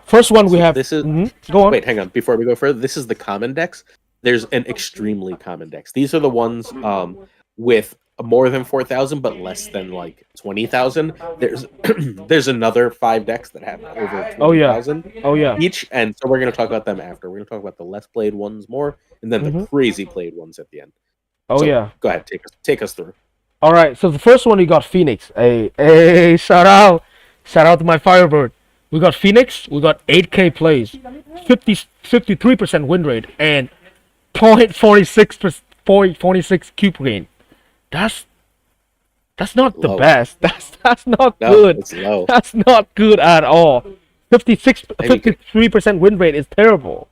First one we have. This is Go on. Wait, hang on. Before we go further, this is the common decks. There's an extremely common decks. These are the ones with more than 4,000 but less than like 20,000. There's another 5 decks that have over 20,000 each, and so we're going to talk about them after. We're going to talk about the less played ones more, and then the crazy played ones at the end. Go ahead, take us through. All right, so the first one we got Phoenix. Hey, shout out to my Firebird. We got Phoenix. We got 8K plays, 53% win rate, and 0.46 cube gain. That's not the best. That's not good. It's low. That's not good at all. 53% win rate is terrible.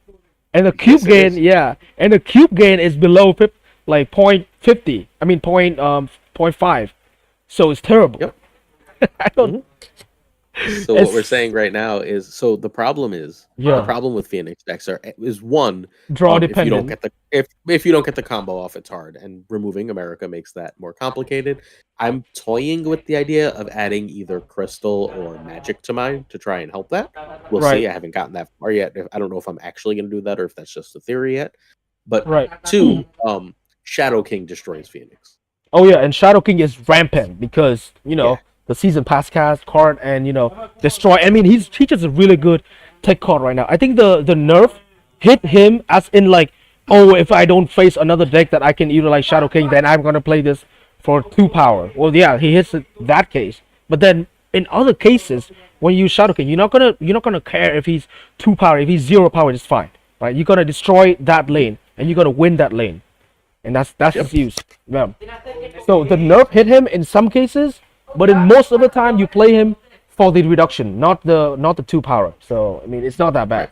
And the cube gain, and the cube gain is below like 0.50. I mean 0.5. So it's terrible. Yep. I don't. So what we're saying right now is, so the problem with Phoenix decks is one, draw dependent. If you don't get the combo off, it's hard, and removing America makes that more complicated. I'm toying with the idea of adding either Crystal or Magic to mine to try and help that. We'll see. I haven't gotten that far yet. I don't know if I'm actually going to do that or if that's just a theory yet. But 2, Shadow King destroys Phoenix. Oh yeah, and Shadow King is rampant because the season pass card and destroy. I mean, he's just a really good tech card right now. I think the nerf hit him as in like, oh, if I don't face another deck that I can utilize Shadow King, then I'm gonna play this for 2 power. Well, yeah, he hits it that case. But then in other cases, when you use Shadow King, you're not gonna care if he's 2 power. If he's 0 power, it's fine, right? You're gonna destroy that lane and you're gonna win that lane, and that's his use. Yeah. So the nerf hit him in some cases. But in most of the time, you play him for the reduction, not the 2 power. So I mean, it's not that bad.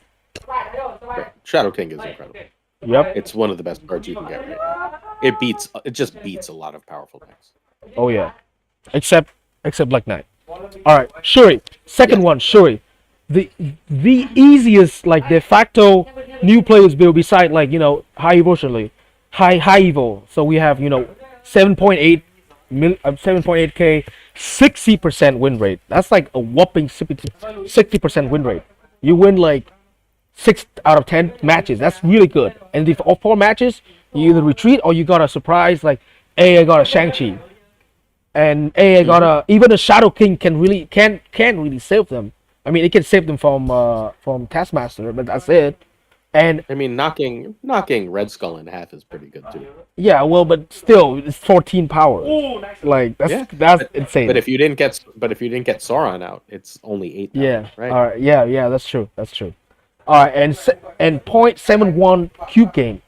Right. Shadow King is incredible. Yep. It's one of the best cards you can get right now. It just beats a lot of powerful decks. Oh yeah, except Black Knight. All right, Shuri. Second one, Shuri. The easiest like de facto new players build beside like high evolutionally, high evo. So we have 7.8. 7.8k, 60% win rate. That's like a whopping 60% win rate. You win like 6 out of 10 matches. That's really good. And if all 4 matches, you either retreat or you got a surprise like, hey, I got a Shang-Chi, and hey, I got even a Shadow King can't really save them. I mean, it can save them from Taskmaster, but that's it. And I mean, knocking Red Skull in half is pretty good too. yeah, well, but still, it's 14 power. Like Yeah, that's but insane. if you didn't get Sauron out, it's only 8 power, Yeah. right? All right. Yeah. That's true. That's true. All right. And 0.71 cube game,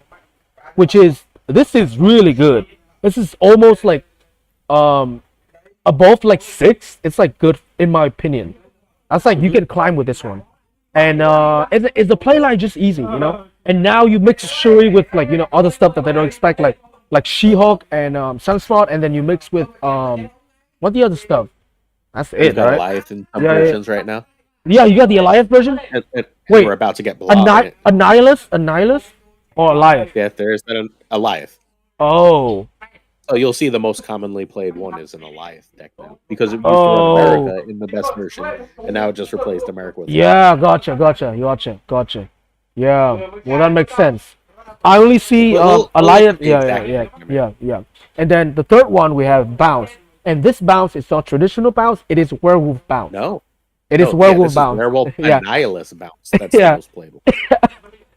which is this is really good. This is almost like um above like 6. It's like good in my opinion. That's like you can climb with this one, and is the play line just easy, you know? And now you mix Shuri with like other stuff that they don't expect, like She-Hulk and Sunspot, and then you mix with what the other stuff? That's We've it, got right? Goliath in some Yeah, yeah. versions right now, Yeah, you got the Elias version. and Wait, we're about to get Blob in it. Annihilus, or Elias? Yeah, there's an Goliath. Oh, So you'll see the most commonly played one is an Goliath deck now, because it used to Oh. run America in the best version, and now it just replaced America with yeah, gotcha. Yeah, well that makes sense. I only see We'll Elias. look at the Yeah, exact yeah, name. yeah, yeah. And then the third one we have bounce, and this bounce is not traditional bounce. It is werewolf bounce. No, It is no, werewolf this bounce. is Werewolf Yeah. Annihilus bounce. That's Yeah. the most playable.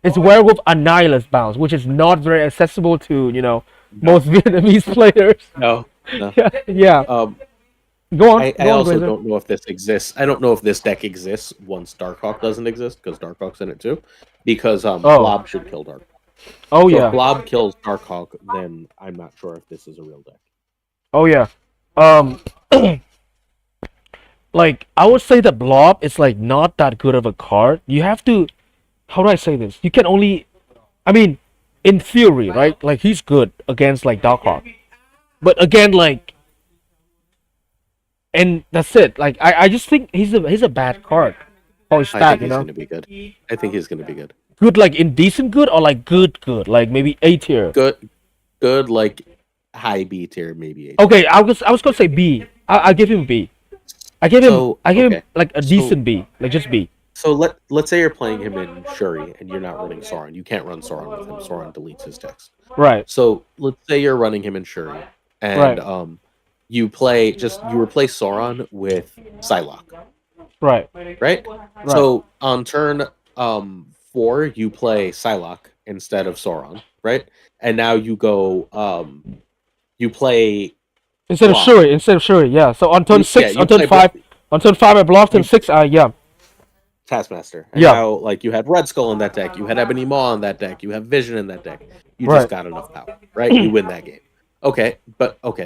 It's werewolf Annihilus bounce, which is not very accessible to most Vietnamese players. No. Yeah. Go on. I Go on, also Glazer. don't know if this exists. I don't know if this deck exists once Darkhawk doesn't exist, because Darkhawk's in it too. Because Blob should kill Darkhawk. Oh So yeah. if Blob kills Darkhawk, then I'm not sure if this is a real deck. Oh yeah. Um like I would say that Blob is like not that good of a card. You have to, how do I say this? You can only, I mean, in theory, right? Like he's good against like Darkhawk. But again, like, and that's it. Like I just think he's a bad card for his I stat, think you he's know? going to be good. I think he's going to be good. Good like indecent good, or like good, like maybe A tier. Good, like high B tier, maybe A. Okay, I was gonna say B. I give him B. I give him okay. like a decent B, like just B. So let's say you're playing him in Shuri and you're not running Sauron. You can't run Sauron with him. Sauron deletes his text. Right. So let's say you're running him in Shuri and Right. you replace Sauron with Psylocke. Right. Right? So on turn 4 you play Psylocke instead of Sauron, right? And now you go you play Instead of Shuri, yeah. So on turn 6, you on turn play 5, on turn 5 I blocked, turn 6, yeah. Taskmaster. And Yeah. now, like, you had Red Skull in that deck, you had Ebony Maw in that deck, you have Vision in that deck. You Right. just got enough power, right? You win that game. Okay,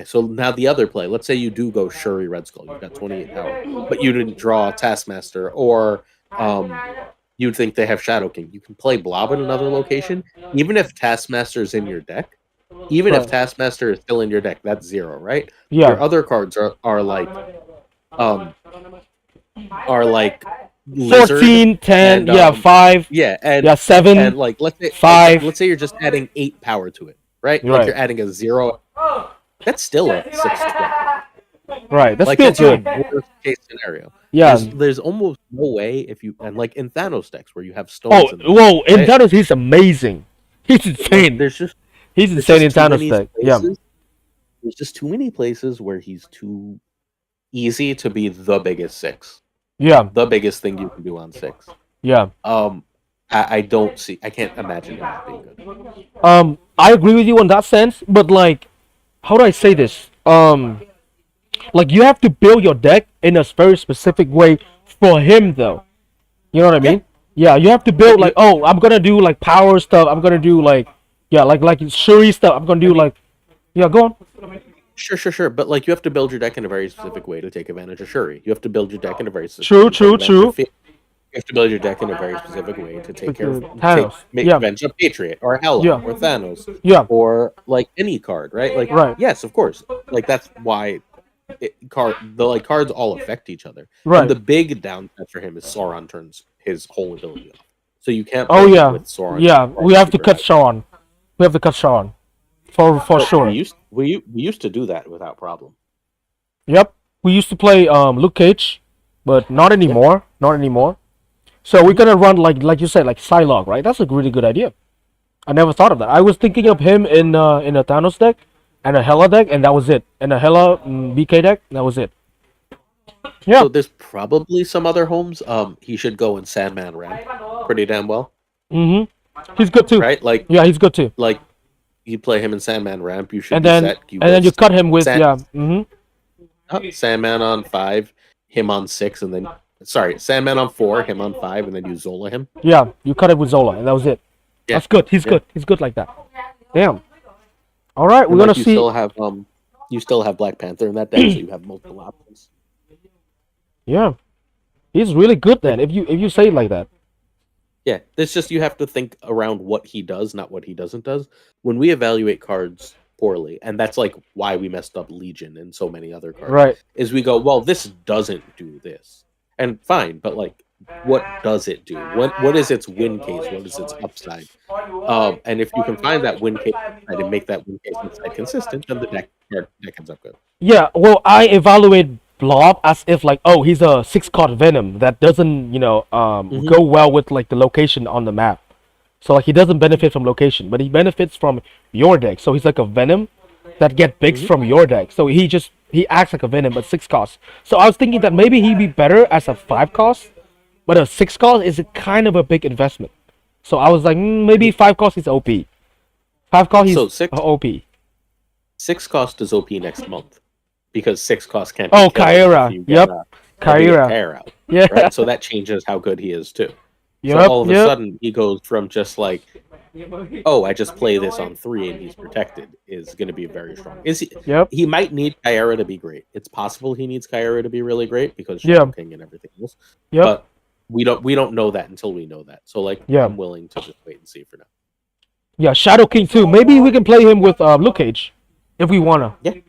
so now the other play. Let's say you do go Shuri Red Skull. You've got 28 power, but you didn't draw Taskmaster, or you'd think they have Shadow King. You can play Blob in another location, even if Taskmaster is in your deck. Even if Right. Taskmaster is still in your deck, that's 0, right? Yeah. Your other cards are like Lizard 14, 10, and, yeah, 5, yeah, and yeah, 7, and like let's say 5. let's say you're just adding 8 power to it, right? Right. Like you're adding a 0. That's still a 6-12. Right. That's Like still that's your good. worst case scenario. Yeah. There's almost no way if you, and like in Thanos decks where you have stones. Oh, in them, whoa, in right? Thanos he's amazing. He's insane. He's insane in just too Thanos many deck. Yeah. places- There's just too many places where he's too easy to be the biggest 6. Yeah. The biggest thing you can do on 6. Yeah. I can't imagine him not being good. I agree with you in that sense, but like, how do I say this? Like you have to build your deck in a very specific way for him, though. You know what I mean? Yeah, you have to build like, oh, I'm gonna do like power stuff. I'm gonna do like, yeah, like Shuri stuff. I'm gonna do like, yeah, go on. Sure. But like, you have to build your deck in a very specific way to take advantage of Shuri. You have to build your deck in a very specific way to take advantage True. of Fe- You have to build your deck in a very specific way to take care of Thanos. Yeah. Avenge a Patriot or Hela Yeah. or Thanos Yeah. or like any card, right? Like, Right. yes, of course. Like that's why cards all affect each other. Right. And the big downside for him is Sauron turns his whole ability off. So you can't. Oh play yeah. with Sauron. Yeah, we have to cut Sean. We have to cut Sean. For But sure. We used to do that without problem. Yep. We used to play Luke Cage, but not anymore. Not anymore. So we're gonna run like you said, like Psylocke, right? That's a really good idea. I never thought of that. I was thinking of him in a Thanos deck and a Hela deck, and that was it. And a Hela BK deck, that was it. Yeah. So there's probably some other homes. He should go in Sandman Ren pretty damn well. Mm-hmm. He's good too. right? Like, Yeah, he's good too. like you play him in Sandman ramp, you should And be then set. and then you cut him with Sandman on 5, him on 6, and then Sandman on 4, him on 5, and then you Zola him. Yeah, you cut it with Zola, and that was it. Yeah. That's good. He's good. He's good like that. Damn. All right, And we're gonna you see. you still have Black Panther in that deck, so you have multiple options. Yeah, he's really good then. If you say it like that. Yeah, it's just you have to think around what he does, not what he doesn't does. When we evaluate cards poorly, and that's like why we messed up Legion and so many other cards. Right. Is we go, well, this doesn't do this, and fine, but like, what does it do? What is its win case? What is its upside? And if you can find that win case and make that win case upside consistent, then the deck ends up good. Yeah. Well, I evaluate Blob as if like, oh, he's a 6-card Venom that doesn't go well with like the location on the map. So like he doesn't benefit from location, but he benefits from your deck. So he's like a Venom that get bigs from your deck. So he acts like a Venom, but 6 cost. So I was thinking that maybe he'd be better as a 5 cost, but a 6 cost is kind of a big investment. So I was like, maybe 5 cost is OP. 5 cost he's OP. 6 cost is OP next month because 6 cost can't. Oh, Kyra. Yep. Kyra. Yeah. Right? So that changes how good he is too. Yep, so all of a sudden he goes from just like, oh, I just play this on 3 and he's protected, is going to be very strong. He might need Kyra to be great. It's possible he needs Kyra to be really great because she's King and everything else. Yep. But we don't know that until we know that. So like, I'm willing to just wait and see for now. Yeah, Shadow King too. Maybe we can play him with Luke Cage if we wanna. Yeah. You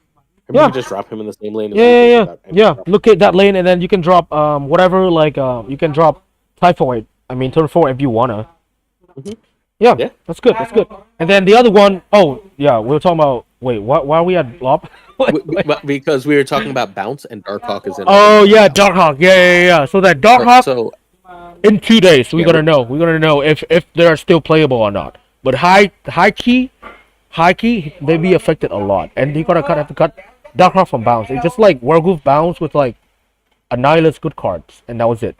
can just drop him in the same lane. Yeah. Look at that lane, and then you can drop whatever. Like you can drop Typhoid. I mean, turn 4 if you wanna. Yeah, that's good. That's good. And then the other one, we were talking about. Wait, why are we at Blob? Because we were talking about Bounce and Darkhawk is in. Oh yeah, Darkhawk. Yeah. So that Darkhawk. So in 2 days, we're gonna know. We're gonna know if they're still playable or not. But high key, they be affected a lot, and you have to cut Darkhawk from Bounce. It's just like Werewolf Bounce with like Annihilus good cards, and that was it.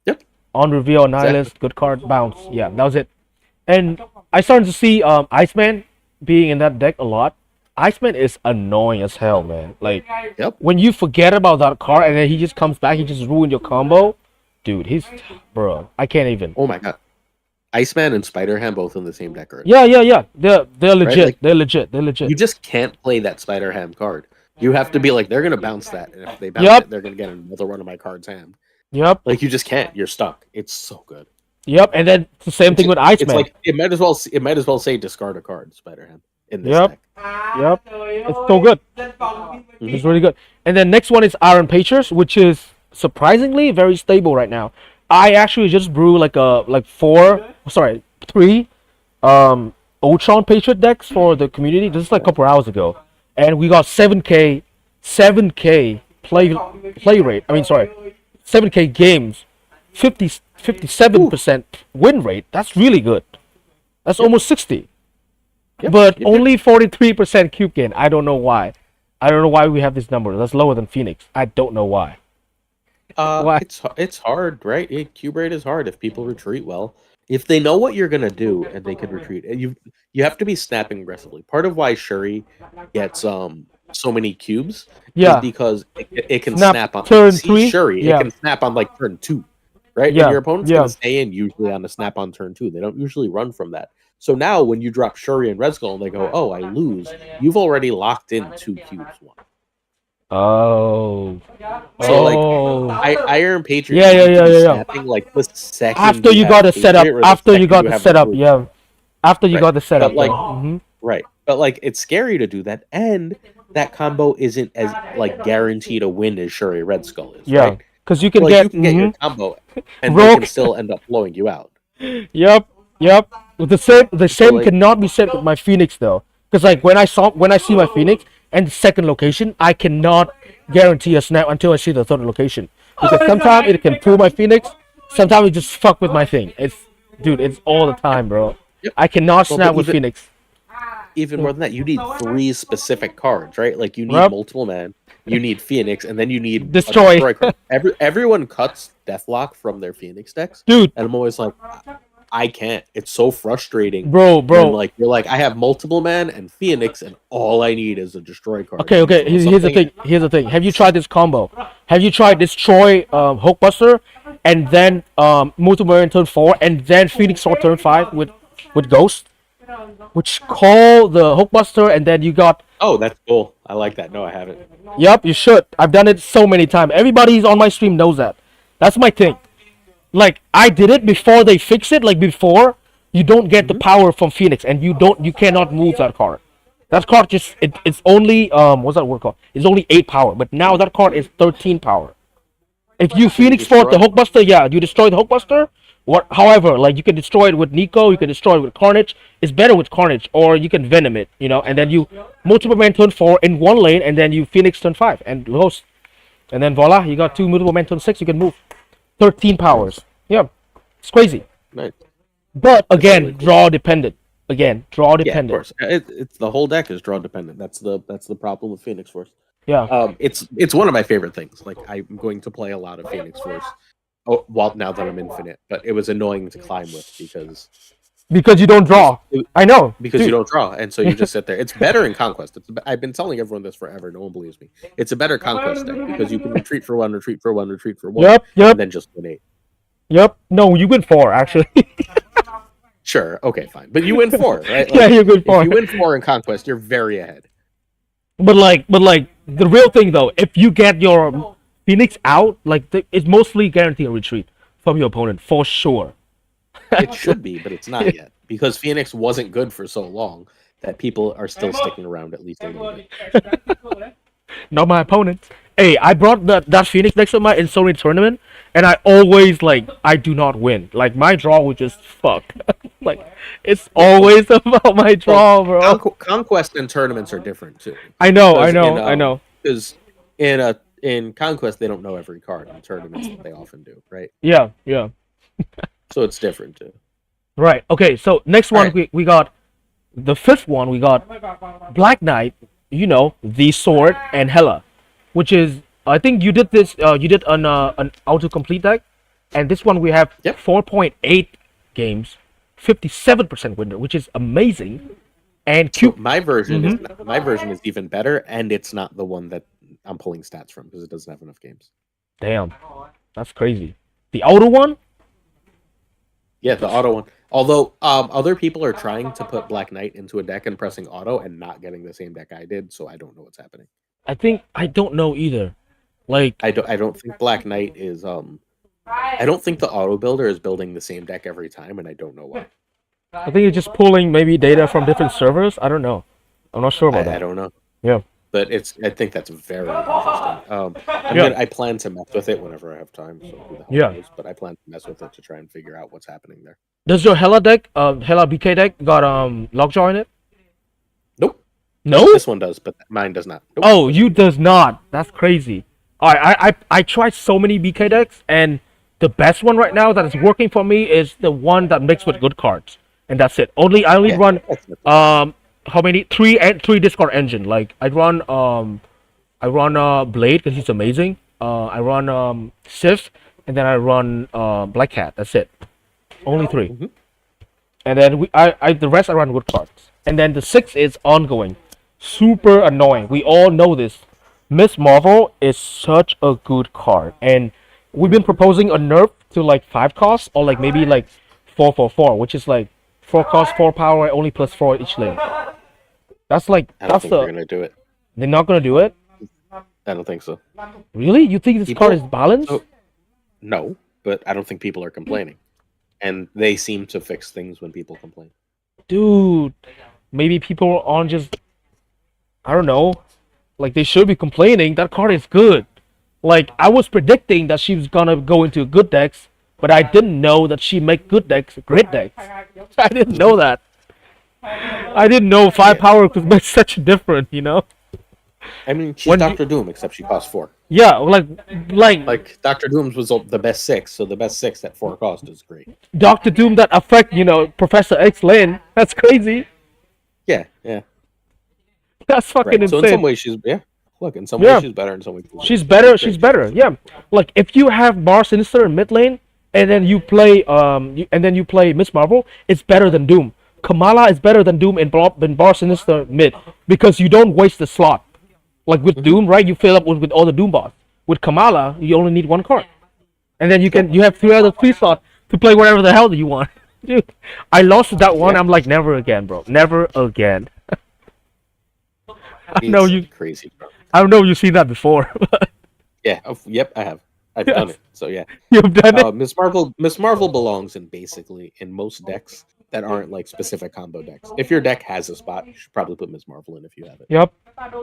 Yep. On reveal, Annihilus good card, Bounce. Yeah, that was it. And I started to see Iceman being in that deck a lot. Iceman is annoying as hell, man. Like when you forget about that card and then he just comes back, he just ruined your combo. Dude, bro. I can't even. Oh my god. Iceman and Spider-Ham both in the same deck already. Yeah. They're legit. Right? They're legit. You just can't play that Spider-Ham card. You have to be like, they're gonna bounce that, and if they bounce it, they're gonna get another one of my cards hand. Yep. Like you just can't. You're stuck. It's so good. Yep. And then it's the same thing with Iceman. It's like it might as well say discard a card, Spider-Ham. In this deck. Yep. It's so good. It's really good. And then next one is Iron Pacers, which is surprisingly very stable right now. I actually just brew three Ultron Patriot decks for the community. This is like a couple hours ago. And we got 7k play rate. 7k games. 57% win rate. That's really good. That's almost 60. But only 43% cube gain. I don't know why. I don't know why we have this number. That's lower than Phoenix. I don't know why. It's hard, right? Cube rate is hard if people retreat well. If they know what you're gonna do and they can retreat, you have to be snapping aggressively. Part of why Shuri gets so many cubes is because it can snap on turn 3. Shuri, it can snap on like turn 2, right? Yeah. And your opponent's gonna stay in usually on the snap on turn 2. They don't usually run from that. So now when you drop Shuri and Red Skull and they go, oh, I lose, you've already locked in 2 cubes. Oh. So like Iron Patriot. Yeah. Snapping like the second after you got the setup. After you got the setup, After you got the setup, right. But like it's scary to do that, and that combo isn't as like guaranteed a win as Shuri Red Skull is. Yeah, because you can get your combo, and they can still end up blowing you out. Yep. The same cannot be said with my Phoenix though, because like when I see my Phoenix and the second location, I cannot guarantee a snap until I see the third location, because sometimes it can pull my Phoenix, sometimes it just fuck with my thing. It's all the time, bro. Yep. I cannot snap with Phoenix. Even more than that, you need 3 specific cards, right? Like you need multiple men, you need Phoenix, and then you need Destroy. Everyone cuts Deathlock from their Phoenix decks, dude. And I'm always like, I can't. It's so frustrating. Bro. When, like, you're like, I have multiple men and Phoenix, and all I need is a destroy card. Okay. Here's the thing. Have you tried this combo? Have you tried destroy Hulkbuster, and then multiple in turn 4, and then Phoenix Sword turn 5 with Ghost, which call the Hulkbuster, and then you got. Oh, that's cool. I like that. No, I haven't. Yep, you should. I've done it so many times. Everybody on my stream knows that. That's my thing. Like, I did it before they fix it. Like, before, you don't get the power from Phoenix, and you cannot move that card. That card just it's only what's that word called? It's only 8 power, but now that card is 13 power. If you Phoenix Fort the Hulkbuster, yeah, you destroy the Hulkbuster. However, like, you can destroy it with Nico, you can destroy it with Carnage. It's better with Carnage, or you can Venom it, and then you multiple man turn 4 in one lane, and then you Phoenix turn 5 and Ghost, and then voila, you got 2 multiple man turn 6. You can move 13 powers. Yeah, it's crazy. Nice. But again, really cool. Draw dependent. Again, draw dependent. Yeah, of course. It's the whole deck is draw dependent. That's the problem with Phoenix Force. Yeah. It's one of my favorite things. Like, I'm going to play a lot of Phoenix Force. Oh, well, now that I'm infinite, but it was annoying to climb with because you don't draw. I know. Because you don't draw, and so you just sit there. It's better in Conquest. I've been telling everyone this forever. No one believes me. It's a better Conquest deck because you can retreat for 1, retreat for 1, retreat for 1. Yep. And then just win 8. Yep. No, you win 4 actually. Sure. Okay. Fine. But you win 4, right? Like, yeah, you win 4. If you win 4 in Conquest, you're very ahead. But like the real thing though, if you get your Phoenix out, like, it's mostly guaranteed a retreat from your opponent for sure. It should be, but it's not yet because Phoenix wasn't good for so long that people are still sticking around at least a little bit. Not my opponent. Hey, I brought that Phoenix next to my in so many tournament, and I always I do not win. Like, my draw was just fuck. Like, it's always about my draw, bro. Conquest and tournaments are different too. I know. Because in Conquest they don't know every card. In tournaments they often do, right? Yeah. So it's different too. Right. Okay. So next one, right. we got the 5th one. We got Black Knight. The sword and Hela, which is, I think you did this. You did an autocomplete deck, and this one we have 4.8 games, 57% winner, which is amazing. And my version is even better, and it's not the one that I'm pulling stats from because it doesn't have enough games. Damn, that's crazy. The auto one. Yeah, the auto one. Although other people are trying to put Black Knight into a deck and pressing auto and not getting the same deck I did, so I don't know what's happening. I don't know either. Like, I don't think Black Knight is I don't think the auto builder is building the same deck every time, and I don't know why. I think you're just pulling maybe data from different servers. I don't know. I'm not sure about that. I don't know. Yeah. But I think that's very interesting. I plan to mess with it whenever I have time. So who the hell knows? But I plan to mess with it to try and figure out what's happening there. Does your Hela deck, Hela BK deck, got Lockjaw in it? Nope. No? This one does, but mine does not. Nope. Oh, you does not. That's crazy. Alright, I tried so many BK decks, and the best one right now that is working for me is the one that mixed with good cards, and that's it. I only run how many? 3 discard engine. Like, I run Blade because he's amazing. I run Sif, and then I run Black Cat. That's it. Only 3. Mm-hmm. And then the rest I run wood cards. And then the 6 is ongoing. Super annoying. We all know this. Miss Marvel is such a good card, and we've been proposing a nerf to 5 costs, or maybe 4/4/4, which is 4 cost, 4 power, only +4 each lane. That's I don't think they're gonna do it. They're not gonna do it? I don't think so. Really? You think this card is balanced? No, but I don't think people are complaining. And they seem to fix things when people complain. Dude, maybe people aren't just, I don't know, they should be complaining. That card is good. I was predicting that she was gonna go into good decks, but I didn't know that she make good decks, great decks. I didn't know that. I didn't know 5 power could make such a difference, I mean, she's Dr. Doom, except she costs 4. Yeah, Dr. Doom's was the best 6, so the best 6 at 4 cost is great. Dr. Doom that affect, Professor X lane. That's crazy. Yeah. That's fucking insane. So in some ways she's in some ways she's better, in some ways she's better. Yeah. If you have Bar Sinister in mid lane, and then you play Miss Marvel, it's better than Doom. Kamala is better than Doom in Bar Sinister mid because you don't waste the slot. Like with Doom, right? You fill up with all the Doom bots. With Kamala, you only need one card, and then you have three slots to play whatever the hell that you want. Dude, I lost that one. Yeah. I'm like, never again, bro. Never again. I know you. Crazy, bro. I know you've seen that before. Yeah. Yep, I have. I've done it. So yeah. You've done it. Miss Marvel belongs in most decks that aren't like specific combo decks. If your deck has a spot, you should probably put Miss Marvel in if you have it. Yep.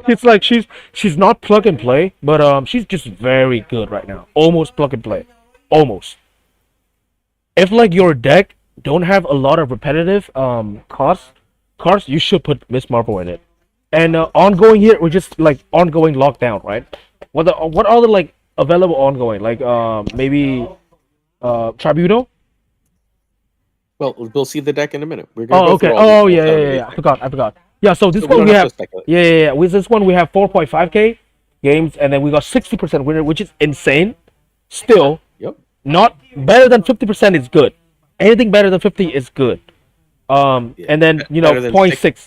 It's like she's not plug and play, but she's just very good right now. Almost plug and play. Almost. If like your deck don't have a lot of repetitive cards, you should put Miss Marvel in it. And ongoing here, we're just like ongoing lockdown, right? What are the like available ongoing? Like maybe Tribunal? Well, we'll see the deck in a minute. We're gonna Oh, go okay. through all Oh, these yeah. I forgot. Yeah, so this So we one don't we have have. to speculate. Yeah. With this one we have 4.5k games, and then we got 60% winner, which is insane. Still, Yep. not better than 50% is good. Anything better than 50 is good. Yeah. And then Better than 0.6.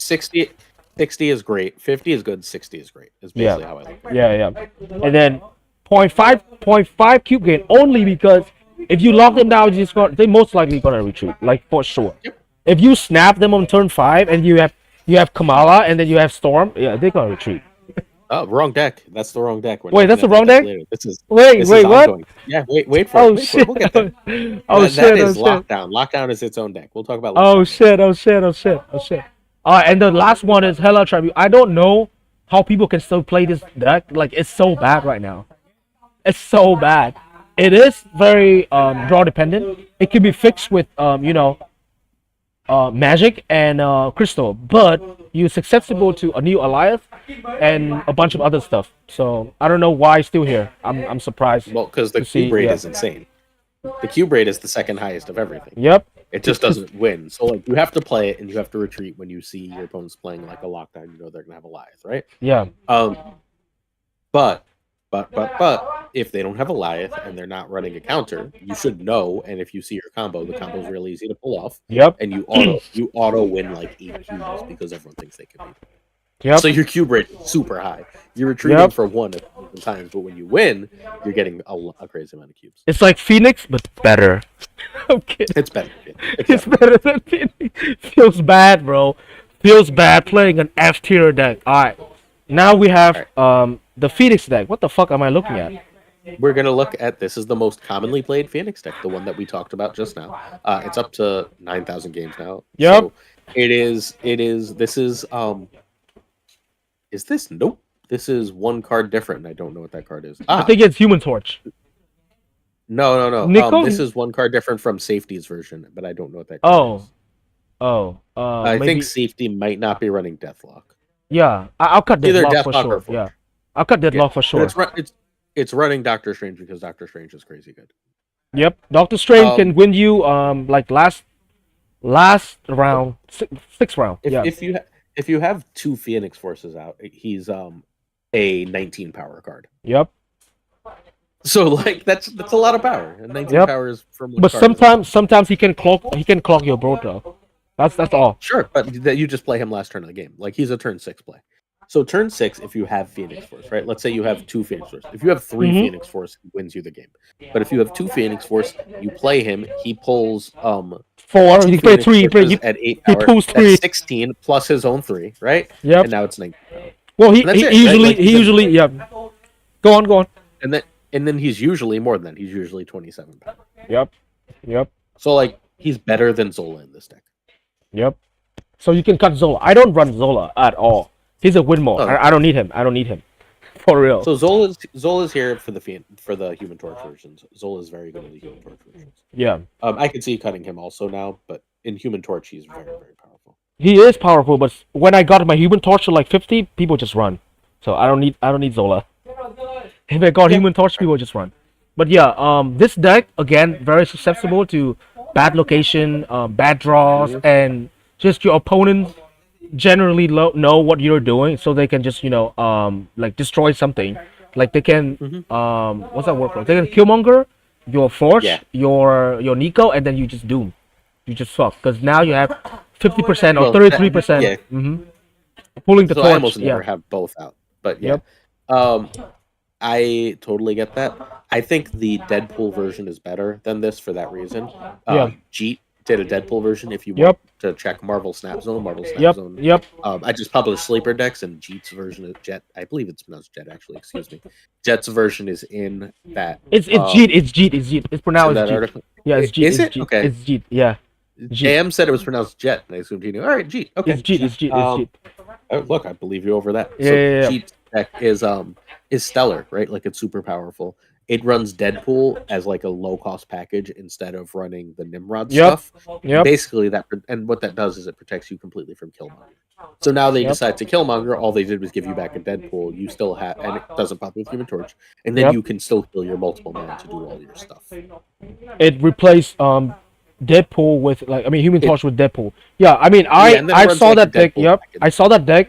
60 is great. 50 is good. 60 is great. Is basically how I look at it. Yeah. And then 0.5 cube gain only because if you lock them down, they most likely gonna retreat, like for sure. Yep. If you snap them on turn 5 and you have Kamala and then you have Storm, yeah, they're gonna retreat. Oh, wrong deck. That's the wrong deck. Wait, that's the wrong deck? Later. This is Wait, what? ongoing. Yeah, wait for it. Oh Wait for it. shit! We'll get there. Oh That shit! is Oh shit! lockdown. Lockdown is its own deck. We'll talk about. Oh Lockdown. shit! And the last one is Hella Tribute. I don't know how people can still play this deck. Like it's so bad right now. It's so bad. It is very draw dependent. It can be fixed with magic and crystal, but you're susceptible to a new alliance and a bunch of other stuff. So I don't know why it's still here. I'm surprised. Well, because the to see, cube rate yeah. is insane. The cube rate is the second highest of everything. Yep. It just doesn't win. So like you have to play it and you have to retreat when you see your opponents playing like a lockdown. You know they're gonna have a Goliath, right? Yeah. But if they don't have a Goliath and they're not running a counter, you should know. And if you see your combo, the combo is really easy to pull off. Yep. And you auto win like 8 cubes because everyone thinks they can beat it. Yep. So your cube rate is super high. You're retreating for one at times, but when you win, you're getting a crazy amount of cubes. It's like Phoenix, but better. I'm kidding. It's better. It's better than Phoenix. Feels bad, bro. Feels bad playing an F tier deck. Alright. Now we have the Phoenix deck. What the fuck am I looking at? We're gonna look at this is the most commonly played Phoenix deck, the one that we talked about just now. It's up to 9,000 games now. Yep. So it is. This is. Is this? Nope. This is one card different. And I don't know what that card is. I think it's Human Torch. No. Nico? This is one card different from Safety's version, but I don't know what that card is. I think Safety might not be running Deathlock. Yeah, I'll cut Deathlock for Deathlock sure. or Yeah, I'll cut Deathlock for sure. It's running Doctor Strange because Doctor Strange is crazy good. Yep, Doctor Strange can win you like last round, sixth round. If you have 2 Phoenix Forces out, he's a 19 power card. Yep. So like that's a lot of power. And 19 power is from. But sometimes he can clock your Broto. That's all. Sure, but you just play him last turn of the game. Like he's a turn 6 play. So turn 6, if you have Phoenix Force, right? Let's say you have 2 Phoenix Force. If you have 3 Phoenix Force, he wins you the game. But if you have 2 Phoenix Force, you play him. He pulls 4. You play 3. At 8 power. He pulls 3. That's 16 plus his own 3, right? Yep. And now it's 19 power. Well, he usually Go on. And then he's usually more than that. He's usually 27 power. Yep. So like he's better than Zola in this deck. Yep. So you can cut Zola. I don't run Zola at all. He's a win mode. I don't need him. For real. So Zola's here for the Human Torch versions. Zola's very good in the Human Torch versions. Yeah. I can see cutting him also now, but in Human Torch he's very, very powerful. He is powerful, but when I got my Human Torch to like 50, people just run. So I don't need Zola. If I got Human Torch, people just run. But yeah, this deck again very susceptible to bad location, bad draws, and just your opponents generally know what you're doing, so they can just like destroy something. Like they can what's that word for? They can Killmonger your Forge, Yeah. your Nico, and then you just Doom. You just fuck because now you have 50% or Well, 33%. yeah. Pulling the So torch. I almost never Yeah. have both out, but yeah. Yep. I totally get that. I think the Deadpool version is better than this for that reason. Yeah. Jeet did a Deadpool version. If you want Yep. to check Marvel Snap Yep. Zone. Yep. I just published Sleeper Decks, and Jeet's version of Jet. I believe it's pronounced Jet, actually. Excuse me. Jet's version is in that. It's Jeet. It's Jeet. It's Jeet. It's It's in pronounced that Jeet. article. Yeah. It's Jeet. Is It's it? Jeet. Okay. It's Jeet. Yeah. Jeet. JM said it was pronounced Jet, and I assumed he knew. All right, Jeet. Okay. It's Jeet. It's Jeet. It's Jeet. Oh, look, I believe you over that. Yeah, So yeah, yeah. Jeet's deck is stellar, right? Like it's super powerful. It runs Deadpool as like a low cost package instead of running the Nimrod Yep. stuff. Yep. Basically, and what that does is it protects you completely from Killmonger. So now they Yep. decide to Killmonger. All they did was give you back a Deadpool. You still have, and it doesn't pop with Human Torch, and then Yep. you can still kill your multiple man to do all your stuff. It replaced Deadpool with Human Torch with Deadpool. Yeah, I mean and then it I runs saw like a that deck. Deadpool Yep, package. I saw that deck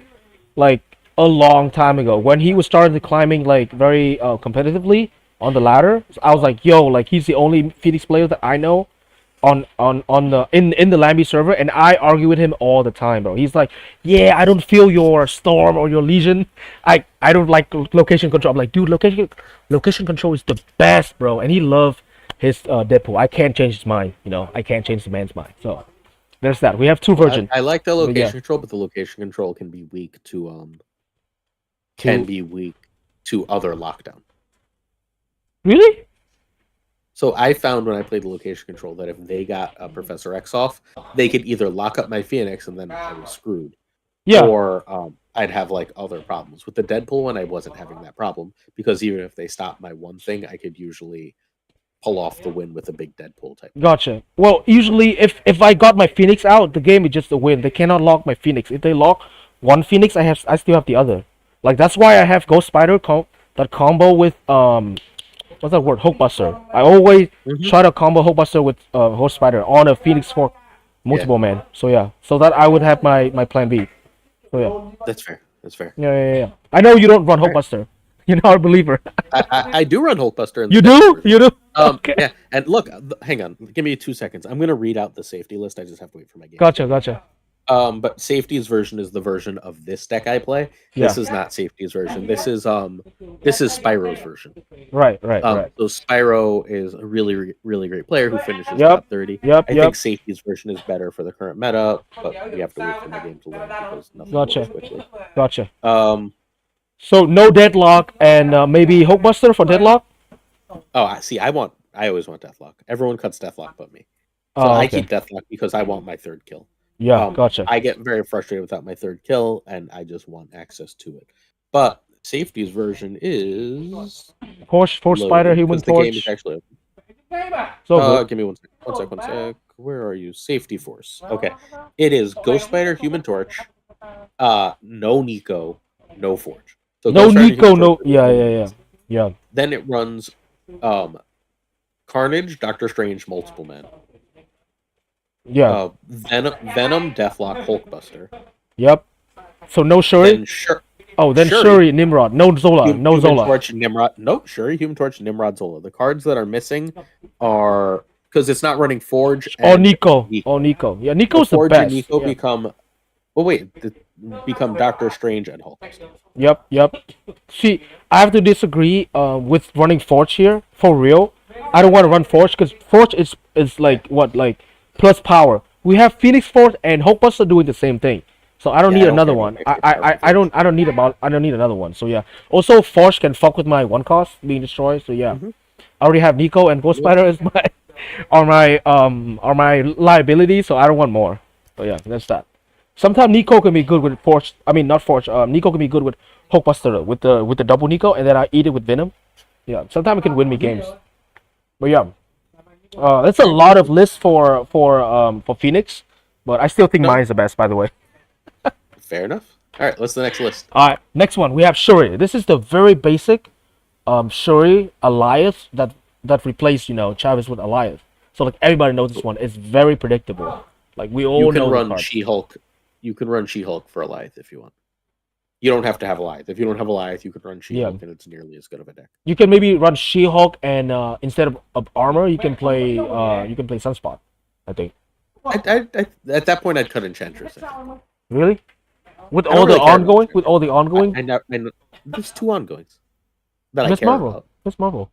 like a long time ago when he was started climbing like very competitively on the ladder. So I was like, yo, like he's the only Phoenix player that I know on the in the Lambie server, and I argue with him all the time, bro. He's like, yeah, I don't feel your Storm or your Legion. I don't like location control. I'm like, dude, location control is the best, bro. And he loved his Deadpool. I can't change his mind. I can't change the man's mind. So there's that. We have two versions. I like the location yeah. control, but the location control can be weak to other lockdown. Really? So I found when I played the location control that if they got Professor X off, they could either lock up my Phoenix and then I was screwed. Yeah. Or I'd have like other problems. With the Deadpool one, I wasn't having that problem because even if they stopped my one thing, I could usually pull off the win with a big Deadpool type. Gotcha. Well, usually if I got my Phoenix out, the game is just a win. They cannot lock my Phoenix. If they lock one Phoenix, I still have the other. Like that's why I have Ghost Spider that combo with what's that word? Hulkbuster. I always try to combo Hulkbuster with Ghost Spider on a Phoenix for multiple man. So yeah. So that I would have my plan B. So yeah. That's fair. That's fair. Yeah. I know you don't run Hulkbuster. You're not a believer. I do run Hulkbuster. You do? You do? Okay. Yeah. And look, hang on. Give me 2 seconds. I'm gonna read out the safety list. I just have to wait for my game. Gotcha. But safety's version is the version of this deck I play. This Yeah. is not safety's version. This is Spyro's version. Right. So Spyro is a really, really great player who finishes Yep. top 30. Yep. I think safety's version is better for the current meta, but we have to wait for my game to learn because nothing Gotcha. works quickly. Gotcha. So no Deadlock and maybe Hulkbuster for Deadlock? I see. I always want Deathlock. Everyone cuts Deathlock but me. So I Okay. keep Deathlock because I want my third kill. Yeah, gotcha. I get very frustrated without my third kill, and I just want access to it. But safety's version is Force Spider, Human because the game Torch. is actually open. So good. Give me one sec. Where are you? Safety Force. Okay. It is Ghost Spider, Human Torch, no Nico, no Forge. So No Ghost Spider, Nico, Human no. Torch, Yeah. Then it runs Carnage, Doctor Strange, Multiple Men. Yeah. Venom, Deathlock, Hulkbuster. Yep. So no Shuri? Then Then Shuri, Nimrod. No Zola. No Zola. Torch, Nimrod. No, Shuri, Human Torch, Nimrod, Zola. The cards that are missing are because it's not running Forge. Oh, Nico. Yeah, Nico's the Forge best. and Nico Yeah. become Doctor Strange and Hulk. Yep. See, I have to disagree with running Forge here for real. I don't want to run Forge because Forge is like plus power. We have Phoenix Force and Hulkbuster doing the same thing. So I don't need another one. I don't need another one. So yeah. Also, Forge can fuck with my one cost being destroyed. So yeah. I already have Nico and Ghost Spider as my liability. So I don't want more. So yeah, that's that. Sometimes Nico can be good with Forge. I mean, not Forge. Nico can be good with Hulkbuster with the double Nico, and then I eat it with Venom. Yeah, sometimes it can win me games. But yeah, that's a lot of lists for Phoenix, but I still think mine is the best. By the way. Fair enough. All right, what's the next list? All right, next one we have Shuri. This is the very basic Shuri Elias that replaced Chavez with Elias. So like everybody knows this one. It's very predictable. Like we all You can know. run She-Hulk. You can run She-Hulk for Elias if you want. You don't have to have Goliath. If you don't have Goliath, you could run She-Hulk, Yeah. and it's nearly as good of a deck. You can maybe run She-Hulk, and instead of armor, you can play Sunspot. I think. At that point, I'd cut Enchantress. Really? With I don't all the really care about ongoing, Enchantress. with all the ongoing, I know, there's 2 ongoings that I Miss care Marvel, about. Miss Marvel.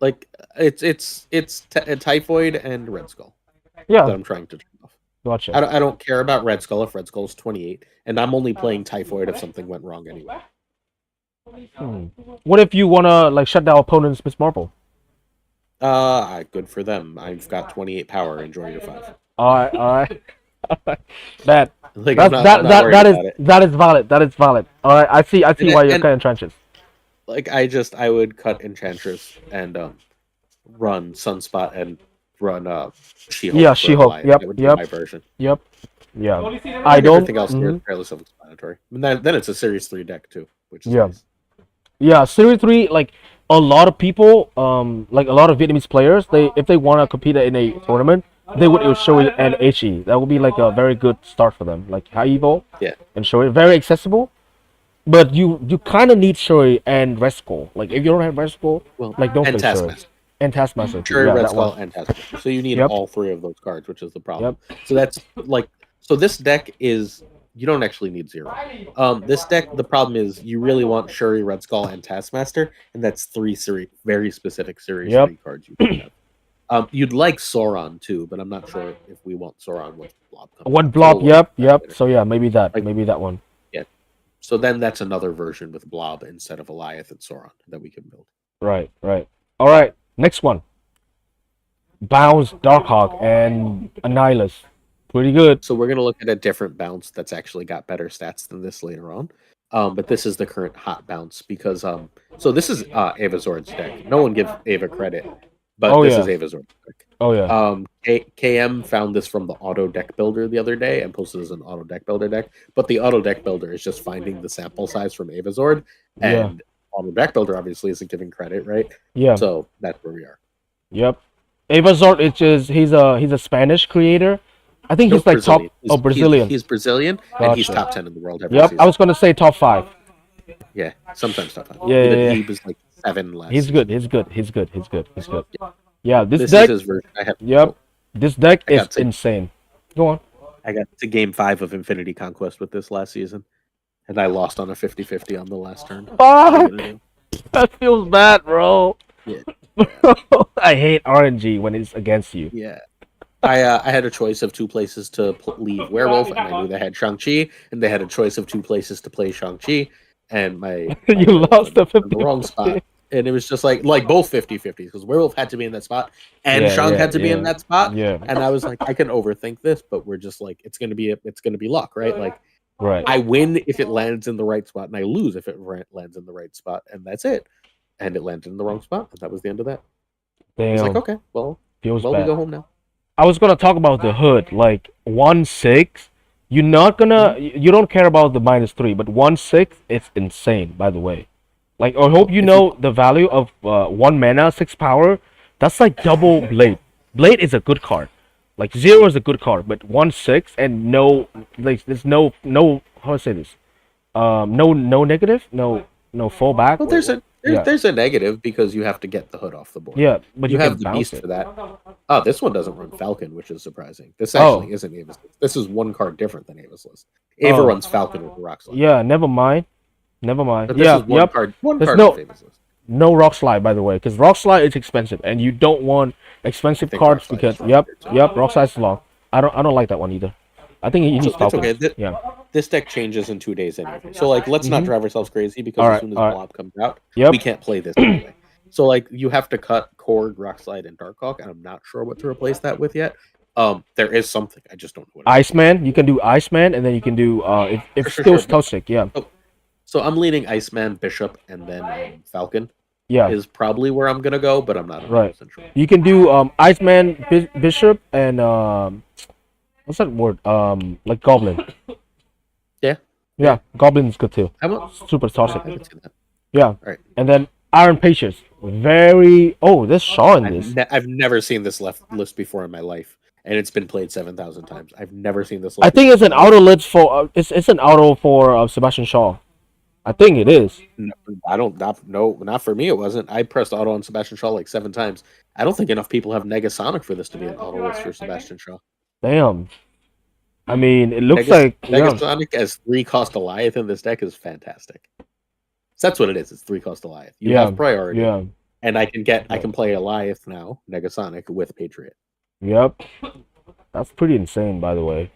Like it's Typhoid and Red Skull that Yeah, I'm trying to turn off. gotcha. I don't care about Red Skull if Red Skull's 28, and I'm only playing Typhoid if something went wrong anyway. What if you wanna like shut down opponent's Miss Marvel? Good for them. I've got 28 power. Enjoy your 5. All right, all right. That Like that's I'm that not that worried that is about it. that is valid. That is valid. All right, I see And, why you're and cutting trenches. like I would cut Enchantress and run Sunspot and run She-Hulk. Yeah, for She-Hulk. Goliath. Yep, That would be yep. my version. Yep. Yeah. And I don't. everything else here is fairly self-explanatory. And then it's a Series 3 deck too, which is Yeah. nice. Yeah, Series 3, like a lot of people, like a lot of Vietnamese players, if they want to compete in a tournament, they would show it and HE. That would be like a very good start for them. Like High Evo, Yeah. and show it very accessible. But you kind of need Shuri and Resco. Like if you don't have Resco, Well, like don't and play Shuri. Taskmaster. And Taskmaster. too. Sure, Yeah, Red that Skull one. and Taskmaster. So you need Yep. all 3 of those cards, which is the problem. So that's like, so this deck is, you don't actually need 0. This deck, the problem is you really want Shuri, Red Skull, and Taskmaster, and that's 3 very specific Series 3 cards you can have. You'd like Sauron too, but I'm not sure if we want Sauron with Blob. One Blob. Yep. So yeah, maybe that one. Yeah. So then that's another version with Blob instead of Goliath and Sauron that we can build. Right. All right. Next one. Bounce, Darkhawk, and Annihilus. Pretty good. So we're going to look at a different bounce that's actually got better stats than this later on. But this is the current hot bounce because so this is Ava Zord's deck. No one gives Ava credit, but this is Ava Zord's deck. Oh yeah. KM found this from the auto deck builder the other day and posted as an auto deck builder deck. But the auto deck builder is just finding the sample size from Ava Zord, and auto deck builder obviously isn't giving credit, right? Yeah. So that's where we are. Yep. Ava Zord, it's just he's a Spanish creator. I think he's like Brazilian. top. Brazilian. He's Brazilian, and he's top 10 in the world every Yep. season. I was gonna say top 5. Yeah, sometimes top 5. Yeah. He was like 7 last. He's good. He's good. Yeah. This is deck. his version. I have. Yep. This deck is insane. Go on. I got to game 5 of Infinity Conquest with this last season, and I lost on a 50-50 on the last turn. Fuck! That feels bad, bro. Yeah. I hate RNG when it's against you. Yeah. I had a choice of 2 places to leave Werewolf, and I knew they had Shang-Chi, and they had a choice of 2 places to play Shang-Chi, and my you lost the 50 the wrong spot. And it was just like both 50-50s, because Werewolf had to be in that spot, and Shang had to be in that spot. Yeah. And I was like, I can overthink this, but we're just like, it's gonna be luck, right? Like, right. I win if it lands in the right spot, and I lose if it lands in the right spot, and that's it. And it landed in the wrong spot, and that was the end of that. Damn. I was like, okay, well, feels bad. We go home now. I was gonna talk about the hood, like 1/6. You're not gonna, you don't care about the -3, but 1/6, it's insane. By the way, like I hope you know the value of 1 mana, 6 power. That's like double Blade. Blade is a good card. Like 0 is a good card, but 1/6 and no, like there's no how do I say this? No negative, no fallback. Well, there's a negative because you have to get the hood off the board. Yeah, but you can have the bounce beast it. for that. Oh, this one doesn't run Falcon, which is surprising. This actually isn't Ava's list. This is 1 card different than Ava's list. Ava runs Falcon with the Rock Slide. Yeah, never mind. But this is one card. There's of Ava's list. No Rock Slide, by the way, because Rock Slide is expensive, and you don't want expensive cards because Rock Slide is long. I don't like that one either. I think you need Falcon. Okay. This deck changes in 2 days anyway. So like, let's not drive ourselves crazy because as soon as Blob comes out, we can't play this anyway. So like, you have to cut Korg, Rock Slide, and Darkhawk, and I'm not sure what to replace that with yet. There is something, I just don't know what it is. Iceman, you can do Iceman, and then you can do if still toxic, yeah. So I'm leading Iceman, Bishop, and then Falcon. Yeah, is probably where I'm gonna go, but I'm not 100% sure. You can do Iceman, Bishop, and what's that word? Like Goblin. Yeah, Goblin's good too. Super toxic. I can see that. Yeah. Right. And then Iron Patience. Very. Oh, there's Shaw in this. I've never seen this list before in my life, and it's been played 7,000 times. I've never seen this list. I think before it's an in my life. auto list for. It's an auto for Sebastian Shaw. I think it is. No, not for me. It wasn't. I pressed auto on Sebastian Shaw like 7 times. I don't think enough people have Negasonic for this to be an auto list for Sebastian Shaw. Damn. I mean, it looks like Negasonic as 3-cost Goliath in this deck is fantastic. So that's what it is. It's 3-cost Goliath. You have priority. Yeah. And I can play Goliath now, Negasonic, with Patriot. Yep. That's pretty insane, by the way.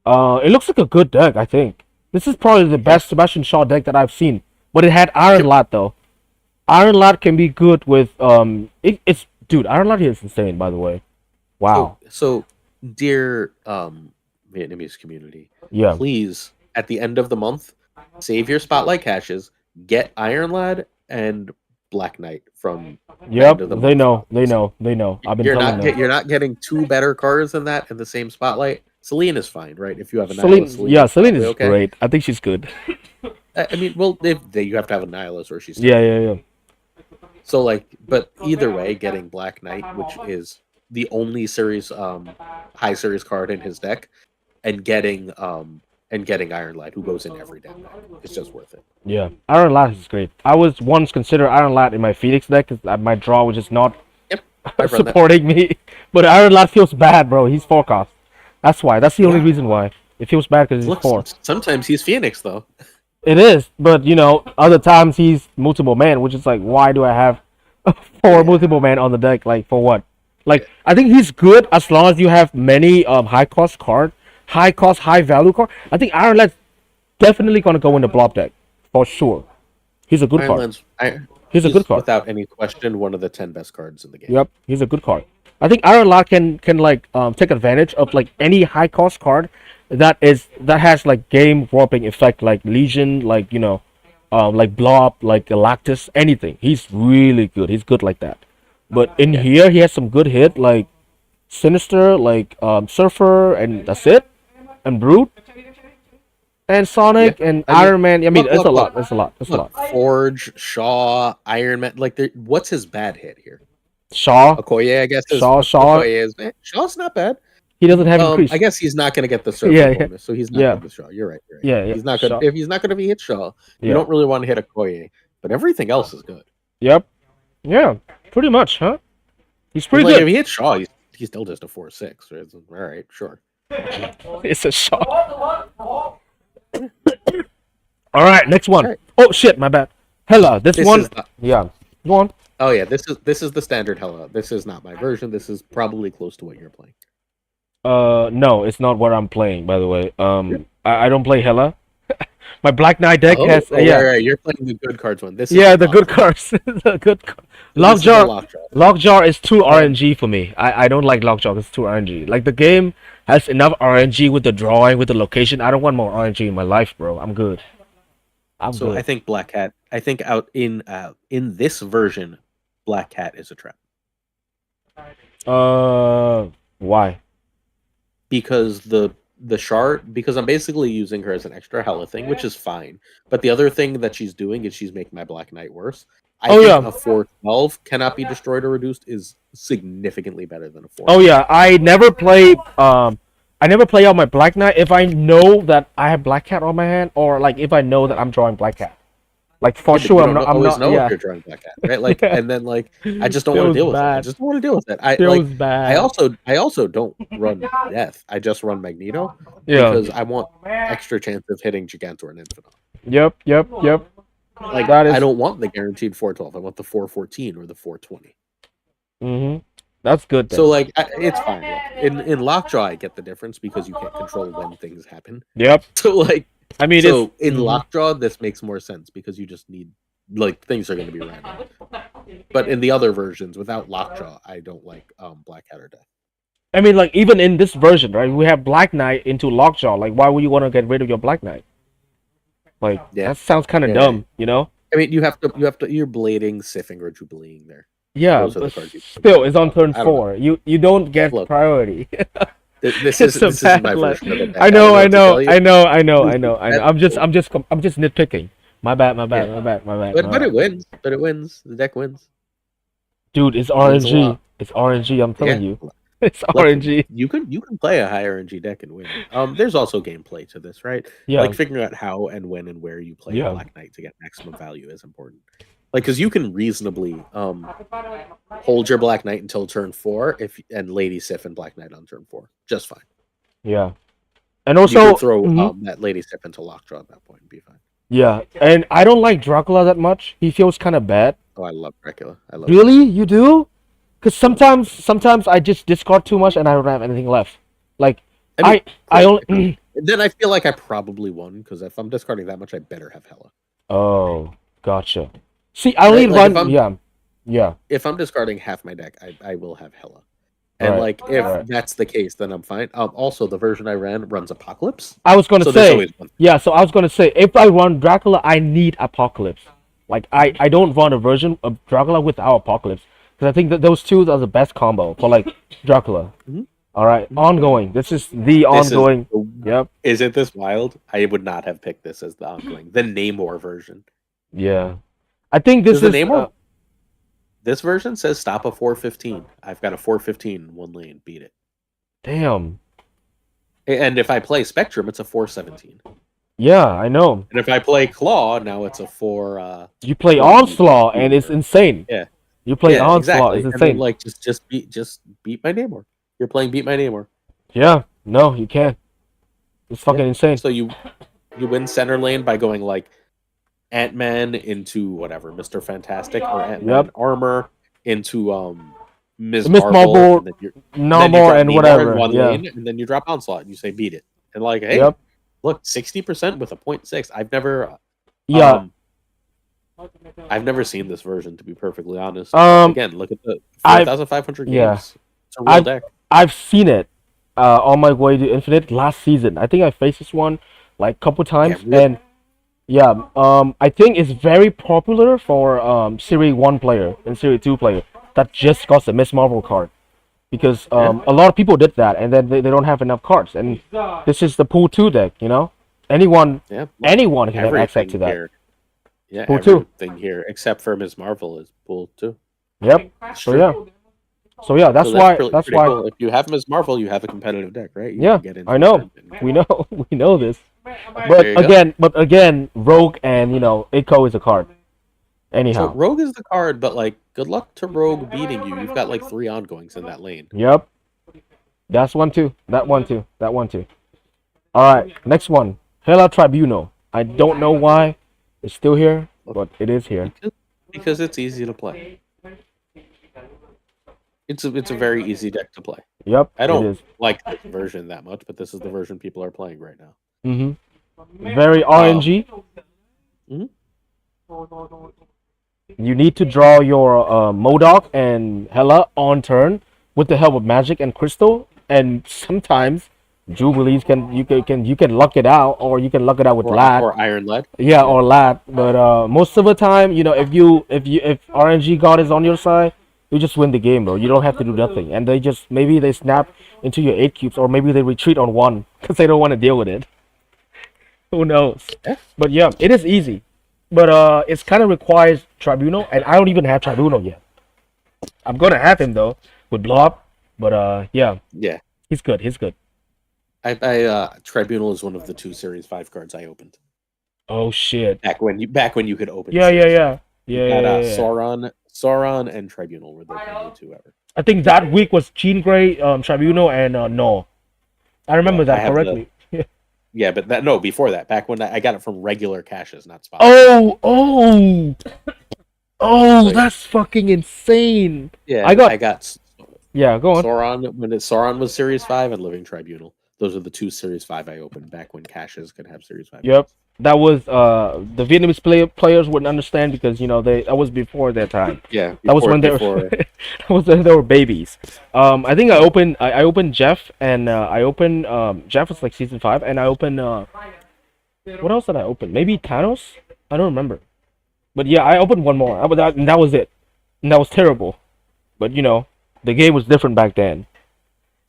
It looks like a good deck, I think. This is probably the best Sebastian Shaw deck that I've seen. But it had Iron Lot though. Iron Lot can be good with it's dude, Iron Lot here is insane, by the way. Wow. So dear Vietnamese community, please, at the end of the month, save your spotlight caches, get Iron Lad and Black Knight from Yep, they know. I've been telling them. You're not getting 2 better cards than that in the same spotlight. Celine is fine, right? If you have a Nihilus, Celine is okay. Great. I think she's good. I mean, well, you have to have a Nihilus or she's yeah. So but either way, getting Black Knight, which is the only series high series card in his deck, and getting Iron Lad, who goes in every damn deck, it's just worth it. Yeah, Iron Lad is great. I was once considered Iron Lad in my Phoenix deck because my draw was just not supporting me. But Iron Lad feels bad, bro. He's 4-cost. That's why. That's the only reason why. It feels bad because he's 4. Sometimes he's Phoenix though. It is, but other times he's multiple man, which is like, why do I have 4 multiple man on the deck? Like, for what? Like, I think he's good as long as you have many high cost, high value card. I think Iron Lad's definitely gonna go in the blob deck for sure. He's a good card. He's a good card without any question. One of the 10 best cards in the game. Yep, he's a good card. I think Iron Lad can take advantage of like any high cost card that has like game warping effect, like Legion, like like Blob, like Galactus, anything. He's really good. He's good like that. But in here, he has some good hit like Sinister, like Surfer, and that's it. And Brute, and Sonic, and Iron Man. I mean, it's a lot. It's a lot. Forge, Shaw, Iron Man. Like, what's his bad hit here? Shaw. Okoye, I guess. Shaw's not bad. He doesn't have increase. I guess he's not going to get the Surfer bonus, so he's not going to Shaw. You're right. Yeah. He's not going. If he's not going to be hit Shaw, you don't really want to hit Okoye, but everything else is good. Yep. Yeah. Pretty much, huh? He's pretty good. If he hits Shaw, he's still just a 4/6. Right? All right, sure. It's a Shaw. All right, next one. Right. Oh shit, my bad. Hella, this one. Yeah. Go on. Oh yeah, this is the standard Hella. This is not my version. This is probably close to what you're playing. No, it's not what I'm playing. By the way, I don't play Hella. My Black Knight deck has right. You're playing the good cards one. This is the good cards. The good Lockjaw is too RNG for me. I don't like Lockjaw. It's too RNG. Like the game has enough RNG with the drawing, with the location. I don't want more RNG in my life, bro. I'm good. I think Black Cat. I think out in this version, Black Cat is a trap. Why? Because because I'm basically using her as an extra Hella thing, which is fine. But the other thing that she's doing is she's making my Black Knight worse. I think a 4/12 cannot be destroyed or reduced is significantly better than a 4. Oh yeah, I never play out my Black Knight if I know that I have Black Cat on my hand, or like if I know that I'm drawing Black Cat. Like for sure, I'm not. If you're drawing Black Cat, right? Like, and then like I just don't want to deal with it. I just don't want to deal with it. I also don't run Death. I just run Magneto because I want extra chance of hitting Gigantor and Infinite. Yep. Like I don't want the guaranteed 4/12. I want the 4/14 or the 4/20. Mm-hmm. That's good. Then. So like it's fine. Look, in Lockjaw, I get the difference because you can't control when things happen. Yep. So like. I mean, in Lockjaw, this makes more sense because you just need things are going to be random. But in the other versions, without Lockjaw, I don't like Black Cat or Death. I mean, like even in this version, right? We have Black Knight into Lockjaw. Like, why would you want to get rid of your Black Knight? Like that sounds kind of dumb, you know? I mean, you have to. You're blading, siphing, or jubileeing there. Yeah, but still, it's on turn 4. You don't get priority. This is my version of it. I know. I'm just nitpicking. My bad. But it wins. The deck wins. Dude, it's Means a RNG. lot. It's RNG. I'm telling Yeah. you, it's Look, RNG. you can play a high RNG deck and win. There's also gameplay to this, right? Yeah, Like figuring out how and when and where you play a yeah, Black Knight to get maximum value is important. Like, because you can reasonably hold your Black Knight until turn 4 and Lady Sif and Black Knight on turn 4, just fine. yeah. And You also, could throw that Lady Sif into Lockjaw at that point and be fine. yeah. And I don't like Dracula that much. He feels kind of bad. Oh, I love Dracula. I love Really, you do? Because sometimes I just discard too much and I don't have anything left. Like I mean, I only. then I feel like I probably won because if I'm discarding that much, I better have Hela. Oh, gotcha. See, I only Like, run. Yeah. If I'm discarding half my deck, I will have Hela. And Right, like if right. that's the case, then I'm fine. Also, the version I ran runs Apocalypse. I was gonna So there's say, always one. yeah. So I was gonna say, if I run Dracula, I need Apocalypse. Like I don't run a version of Dracula without Apocalypse because I think that those two are the best combo for like Dracula. Mhm. All right, ongoing. This is the This ongoing. is, Yep. Isn't this wild? I would not have picked this as the ongoing. The Namor version. Yeah. I think this Does the is. Namor? This version says stop a 415. I've got a 415 in one lane. Beat it. Damn. And if I play Spectrum, it's a 417. Yeah, I know. And if I play Claw, now it's a 4. You play Well, Onslaught and it's insane. Yeah. You play Yeah, Onslaught, exactly. it's And insane. then, like just beat my Namor. You're playing Beat My Namor. Yeah, no, you can't. It's fucking insane. So you win center lane by going like Ant-Man into whatever, Mr. Fantastic, or Ant-Man armor into Ms. Miss Marvel, Marvel, and then you No drop more and Namor whatever. in one Yeah. lane, and then you drop Onslaught and you say beat it. And like, hey, Yep. look, 60% with a 0.6. Yeah. I've never seen this version, to be perfectly honest. Um, Again, look at the I've- 4,500 games. yeah. It's a real deck. I've seen it on my way to Infinite last season. I think I faced this one like a couple times, really? and yeah, I think it's very popular for Series 1 player and Series 2 player that just got the Miss Marvel card. Because a lot of people did that, and then they don't have enough cards. And this is the Pool 2 deck, you know? Anyone can have access to that. Here, yeah, Pool 2. everything here, except for Ms. Marvel, is Pool 2. Yep. So yeah, that's why. Pretty cool. If you have Ms. Marvel, you have a competitive deck, right? You Yeah, can get into I know. it and- We know. We know this. There you go. But again, Rogue and Echo is a card. So Anyhow. Rogue is the card, but like, good luck to Rogue beating you. You've got like 3 ongoings in that lane. Yep. That's one too. That one too. All right, next one. Hela Tribunal. I don't know why it's still here, but it is here. Because it's easy to play. It's a very easy deck to play. Yep. I don't It is. like this version that much, but this is the version people are playing right now. Very RNG. Mhm. You need to draw your Modok and Hela on turn with the help of Magic and Crystal, and sometimes Jubilees you can luck it out, or you can luck it out with Lad. Or Iron Lead. Yeah, or Lad. But most of the time, if RNG God is on your side, you just win the game, bro. You don't have to do nothing, and maybe they snap into your 8 cubes, or maybe they retreat on 1 because they don't want to deal with it. Who knows? Yeah. But yeah, it is easy. But it's kind of requires Tribunal, and I don't even have Tribunal yet. I'm gonna have him though with Blow Up, but yeah, he's good. I Tribunal is one of the 2 Series 5 cards I opened. Oh shit. Back when you could open. Yeah. Sauron and Tribunal were the only 2 ever. I think that week was Jean Grey, Tribunal, and No. I remember Yeah, I that have correctly. Yeah, but before that, back when I got it from regular caches, not spot. Oh, that's fucking insane. Yeah, I got yeah. Go on. Sauron was Series 5 and Living Tribunal. Those are the 2 Series 5 I opened back when caches could have Series 5. Yep. That was the Vietnamese players wouldn't understand because that was before their time. Yeah, That was when they were that was when they were babies. I think I opened Jeff, and I opened Jeff was like season 5, and I opened what else did I open? Maybe Thanos? I don't remember. But yeah, I opened one more. And that was it. And that was terrible. But the game was different back then.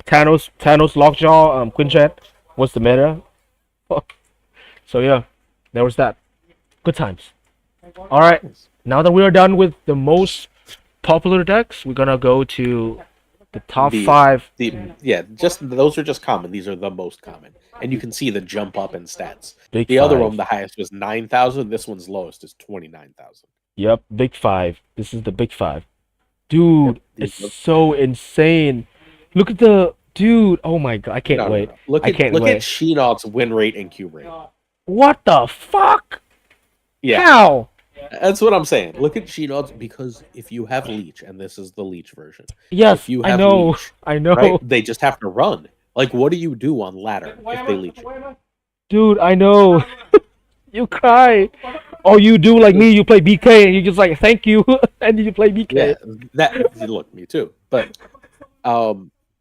Thanos Lockjaw, Quinjet was the meta. So yeah, there was that. Good times. All right, now that we are done with the most popular decks, we're gonna go to the top The- 5. Just those are just common. These are the most common, and you can see the jump up in stats. Big The other 5. one, the highest was 9,000. This one's lowest is 29,000. Yep, Big 5. This is the Big 5. Dude, Yep, it's yep. so insane. Look at the dude. Oh my god, I can't No, no, wait. no. Look I at can't look wait. at Sheenock's win rate and cube rate. What the fuck? Yeah, How? that's what I'm saying. Look at Sheenock's, because if you have Leech, and this is the Leech version, Yes, if you I have know. Leech, I know. right, they just have to run. Like, what do you do on ladder if they leech you? Dude, I know. You cry. Or you do like me, you play BK and you just like thank you and you play BK. Yeah, that look, me too. But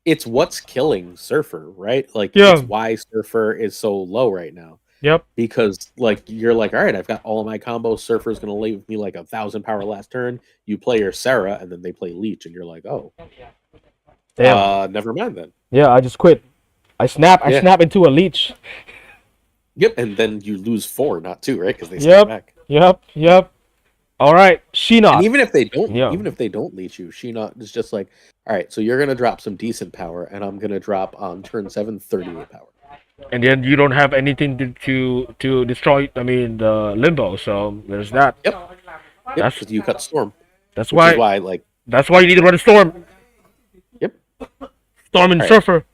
it's what's killing Surfer, right? Like, Yeah. it's why Surfer is so low right now. Yep. Because like you're like, all right, I've got all of my combos. Surfer's gonna leave me like 1,000 power last turn. You play your Sarah, and then they play Leech, and you're like, oh, Damn. never mind then. Yeah, I just quit. I snap Yeah. into a leech. Yep, and then you lose 4, not 2, right? Because they step Yep. back. Yep. All right, Sheenock. And even if they don't, Yeah. even if they don't leech you, Sheenock is just like, all right, so you're gonna drop some decent power, and I'm gonna drop on turn 7 38 power. And then you don't have anything to destroy. I mean, the limbo. So there's that. Yep, That's- because you cut Storm. That's Which is why. why, like, That's why you need to run a storm. Yep. Storm and Alright. Surfer.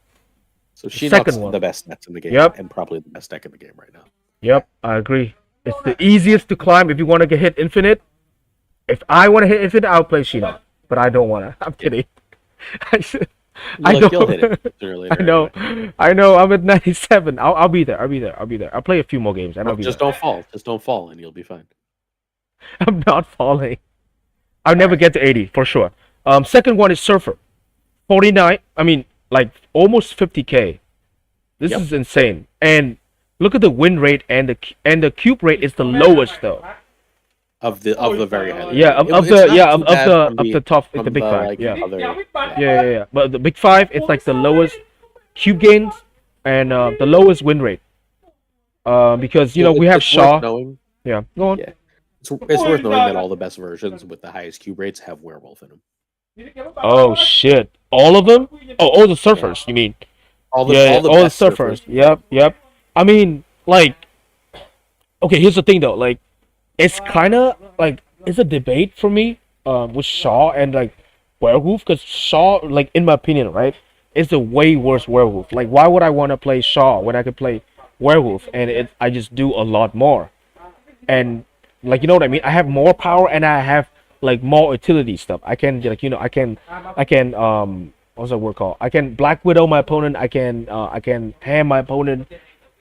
so second Sheenock's one. the best stats in the game, Yep. and probably the best deck in the game right now. Yep, I agree. It's the easiest to climb if you want to get hit infinite. If I want to hit infinite, I'll play Sheenock. But I don't want to. I'm kidding. I Like, know. you'll hit it sooner or later. I know. anyway. I know. I'm at 97. I'll be there. I'll play a few more games and I'll be Just there. don't fall. Just don't fall, and you'll be fine. I'm not falling. I'll never get to 80 for sure. Second one is Surfer. 49. I mean, like almost 50k. This Yep. is insane. And look at the win rate and the cube rate is the lowest though. Of the very high. Yeah, of It's the not yeah too bad from of the top, from the big the, 5. like, Yeah. other- Yeah. But the big 5, it's like the lowest cube gains and the lowest win rate. Because you know we have It's Shaw. worth knowing. Yeah, go on. Yeah. It's worth knowing that all the best versions with the highest cube rates have Werewolf in them. Oh shit! All of them? Oh, all the surfers. You mean? All the best surfers. Yep. I mean, like, okay. Here's the thing though. Like, it's kind of like it's a debate for me. With Shaw and like Werewolf, because Shaw, like in my opinion, right, is a way worse Werewolf. Like, why would I want to play Shaw when I could play Werewolf and I just do a lot more? And like, you know what I mean? I have more power and I have like more utility stuff. I can like, I can what's that word called? I can Black Widow my opponent. I can ham my opponent.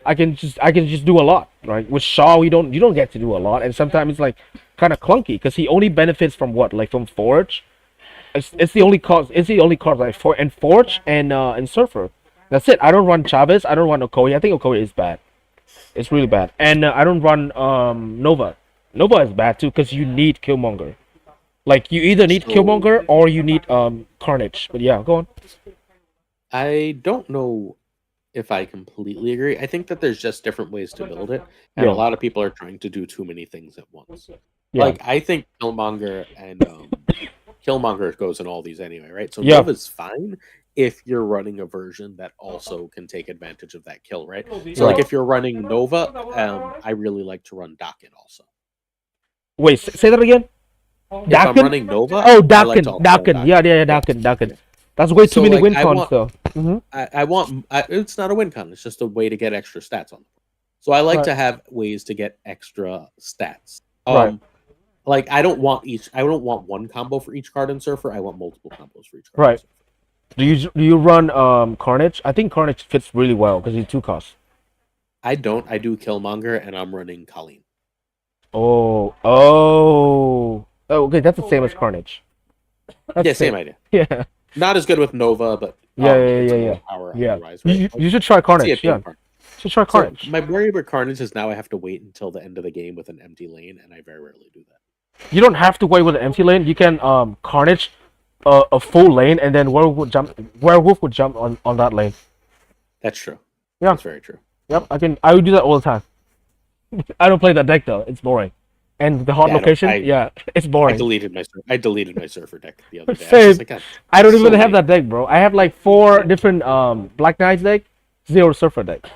I can just do a lot, right? With Shaw, you don't get to do a lot, and sometimes it's like kind of clunky because he only benefits from what, like from Forge. It's the only card. It's the only card like Forge and Surfer. That's it. I don't run Chavez. I don't run Okoye. I think Okoye is bad. It's really bad. And I don't run Nova. Nova is bad too because you need Killmonger. Like you either need Killmonger or you need Carnage. But yeah, go on. I don't know if I completely agree. I think that there's just different ways to build it, and Yeah. a lot of people are trying to do too many things at once. Yeah. Like, I think Killmonger and Killmonger goes in all these anyway, right? So Yeah. Nova's fine if you're running a version that also can take advantage of that kill, right? So like if you're running Nova, I really like to run Dakin also. Wait, say that again. If I'm running Nova, Oh, I like Dakin. to also run Dakin. Yeah, Dakin. Yeah. That's way too So, many like, win I cons want- though. Mm-hmm. I want it's not a win con, it's just a way to get extra stats on them. So I like Right. to have ways to get extra stats. Right. Like I don't want one combo for each card in Surfer, I want multiple combos for each card. Right. Do you run Carnage? I think Carnage fits really well because he's 2 costs. I don't. I do Killmonger and I'm running Colleen. Oh, okay, that's the same as Carnage. That's Yeah, the same idea. Yeah. Not as good with Nova, but Yeah. it's a little power Yeah. otherwise, right? You should try Carnage. Yeah. card. You should try So Carnage. my worry about Carnage is now I have to wait until the end of the game with an empty lane, and I very rarely do that. You don't have to wait with an empty lane. You can Carnage a full lane and then Werewolf would jump on that lane. That's true. Yeah. That's very true. Yep, I would do that all the time. I don't play that deck though. It's boring. and the hot Yeah, location. It's I boring. deleted my surfer deck the other day. I Same. was just like, God, I don't so even have lame. that deck, bro. I have like 4 different Black Knights deck, 0 surfer deck.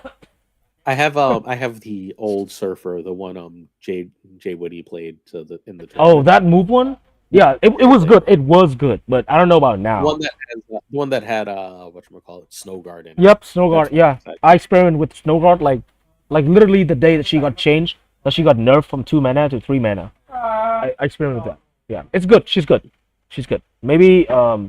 I have the old surfer, the one Jay Woody played in the Oh, tournament. that move one? Yeah, it was good. It was good, but I don't know about now. The one that had whatchamacallit, Snow Guard in it. Yep, Snowguard. That's Yeah, what I experimented with Snowguard like literally the day that she got changed, that she got nerfed from 2 mana to 3 mana. I experimented with that. Yeah, it's good. She's good. She's good. Maybe I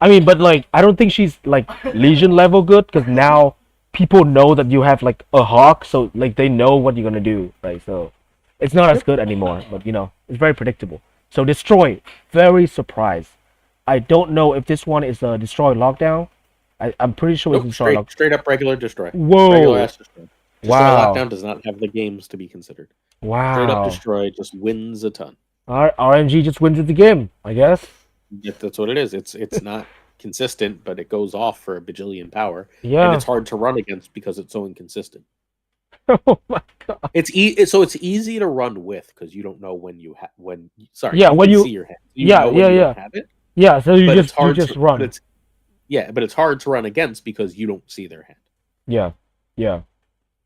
mean, but like I don't think she's like Legion level good because now people know that you have like a hawk, so like they know what you're gonna do, right? So it's not as good anymore, but you know it's very predictable. So destroy, very surprised. I don't know if this one is a destroy lockdown. I'm pretty sure it's Nope, destroy lockdown. straight up regular destroy. Whoa. Regular ass destroy. Destroy Wow. lockdown does not have the games to be considered. Wow. Straight up destroy just wins a ton. RNG just wins at the game, I guess. Yeah, that's what it is. It's not consistent, but it goes off for a bajillion power. Yeah. And it's hard to run against because it's so inconsistent. Oh my god. It's easy to run with because you don't know when you have when. Sorry, Yeah, you when can you- see your hand. yeah, know when yeah, you yeah. don't have it, Yeah, so you but it's just hard just to, run. but it's hard to run against because you don't see their hand. Yeah, yeah.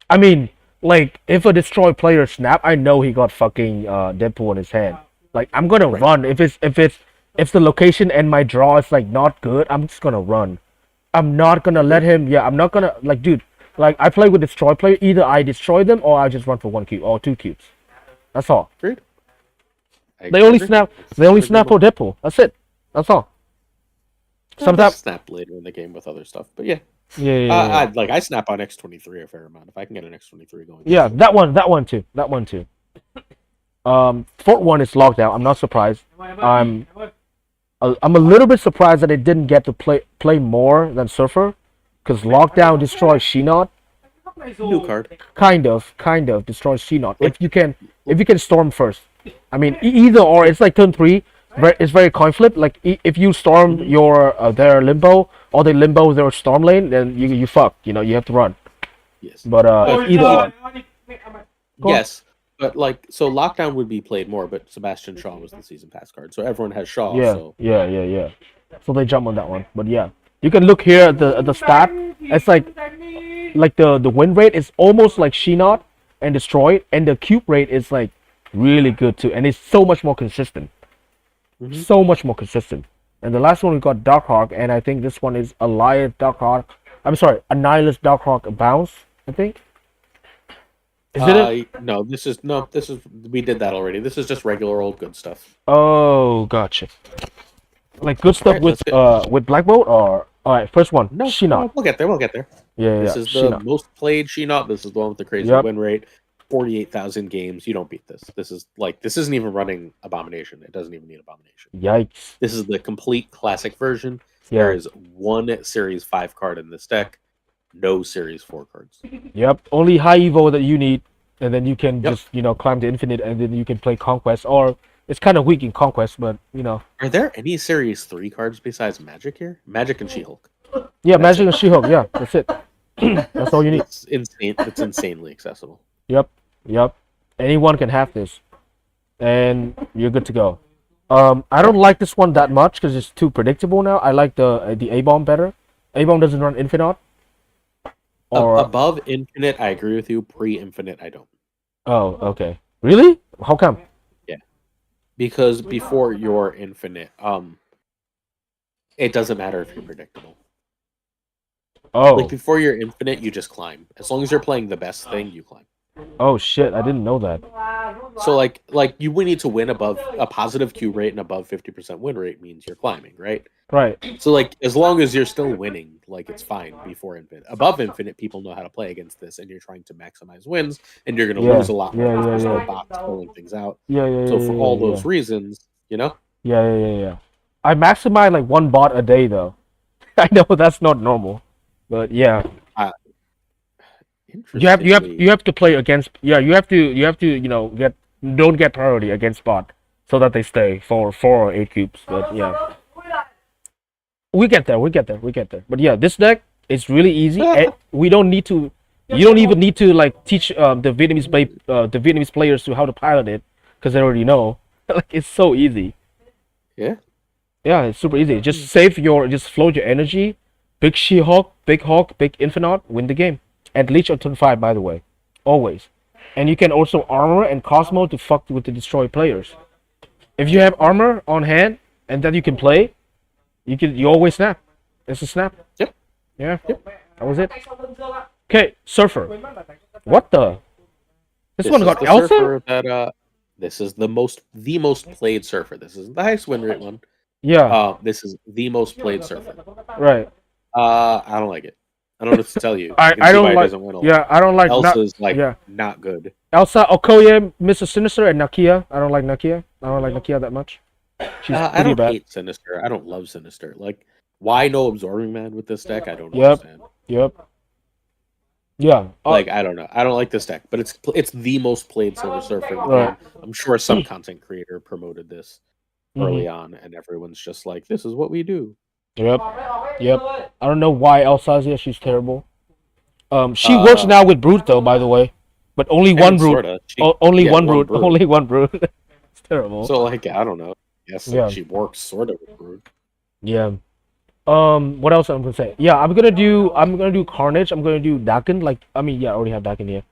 I mean, like if a destroy player snap, I know he got fucking Deadpool in his hand. Like I'm gonna Right. run if the location and my draw is like not good. I'm just gonna run. I'm not gonna let him. Yeah, I'm not gonna like, dude. Like I play with destroy player. Either I destroy them or I just run for 1 cube or 2 cubes. That's all. Agreed. They only agree. snap. They only snap for Deadpool. That's it. That's all. Well, Sometimes. snap later in the game with other stuff, but yeah. Yeah. I snap on X23 a fair amount if I can get an X23 going. Yeah, that one too. Fourth one is lockdown. I'm not surprised. I'm a little bit surprised that it didn't get to play more than Surfer, because lockdown destroys She-Not. New card. Kind of destroys She-Not. If you can storm first. I mean, either or. It's like turn 3. It's very coin flip. Like if you storm your their limbo or they limbo their storm lane, then you fuck. You know, you have to run. Yes. But either or. Go on. Yes. But like, so lockdown would be played more, but Sebastian Shaw was the season pass card, so everyone has Shaw. Yeah, So yeah. So they jump on that one, but yeah, you can look here at the stat. It's like the win rate is almost like She-Not and Destroy, and the cube rate is like really good too, and it's so much more consistent. So much more consistent. And the last one we got Darkhawk, and I think this one is Alliance Darkhawk. I'm sorry, Annihilus Darkhawk Bounce. I think. Is it? No, this is we did that already. This is just regular old good stuff. Oh, gotcha. Like good stuff Alright, with Black Bolt, or all right, first one. No, She-Not. we'll get there. Yeah. This is the She-Not. most played She-Not. This is the one with the crazy Yep. win rate. 48,000 games. You don't beat this. This isn't even running Abomination. It doesn't even need Abomination. Yikes. This is the complete classic version. Yeah. There is one Series 5 card in this deck, no Series 4 cards. Yep. Only high evo that you need, and then you can Yep. just climb to infinite, and then you can play Conquest. Or it's kind of weak in Conquest, but Are there any Series 3 cards besides Magic here? Magic and She-Hulk. yeah, Magic and She-Hulk. Yeah, that's it. That's all you need. It's insane. It's insanely accessible. Yep. Anyone can have this, and you're good to go. I don't like this one that much because it's too predictable now. I like the A-Bomb better. A-Bomb doesn't run Infinite. Or Above Infinite, I agree with you. Pre-Infinite, I don't. oh, okay. Really? How come? Because before you're Infinite, it doesn't matter if you're predictable. Oh, Like before you're Infinite, you just climb. As long as you're playing the best thing, you climb. oh shit! I didn't know that. So like you would need to win above a positive Q rate and above 50% win rate means you're climbing, right? Right. So like as long as you're still winning, like it's fine before Infinite. Above Infinite, people know how to play against this, and you're trying to maximize wins, and you're going to Yeah, lose a lot more. yeah, because there's yeah, no yeah. bots pulling things out. Yeah. So for all yeah, those reasons, Yeah. I maximize like one bot a day though. I know that's not normal, but yeah. You have to play against. Yeah, you have to don't get priority against bot so that they stay for 4 or 8 cubes. But yeah, we get there. But yeah, this deck is really easy. We don't need to. You don't even need to like teach the Vietnamese players to how to pilot it, because they already know. Like it's so easy. Yeah. Yeah, it's super easy. Just just float your energy. Big She-Hulk, Big Hulk, Big Infinite, win the game. And Leech on turn 5, by the way. Always. And you can also armor and Cosmo to fuck with the destroy players. If you have armor on hand and that you can play, you always snap. It's a snap. Yep. Yeah. Yep. That was it. Okay, Surfer. What the? This one got the Elsa? Surfer that this is the most played Surfer. This is the highest win rate one. Yeah. This is the most played Surfer. Right. I don't like it. I don't know what to tell you. I don't like. Yeah, I don't like. Elsa's not good. Elsa, Okoye, Mr. Sinister, and Nakia. I don't like Nakia. I don't like Nakia that much. She's I don't bad. hate Sinister. I don't love Sinister. Like, why no Absorbing Man with this deck? I don't understand. Yep. Yeah. Like, I don't know. I don't like this deck, but it's the most played Silver Surfer in the game. I'm sure some content creator promoted this early on, and everyone's just like, "This is what we do." Yep. I don't know why Elsazia. She's terrible. She works now with Brute though, by the way, but only one Brute. Only one Brute. Only one Brute. It's terrible. So like, I don't know. Yes, she works sort of with Brute. Yeah. What else I'm gonna say? Yeah, I'm gonna do Carnage. I'm gonna do Dakin. I already have Dakin here.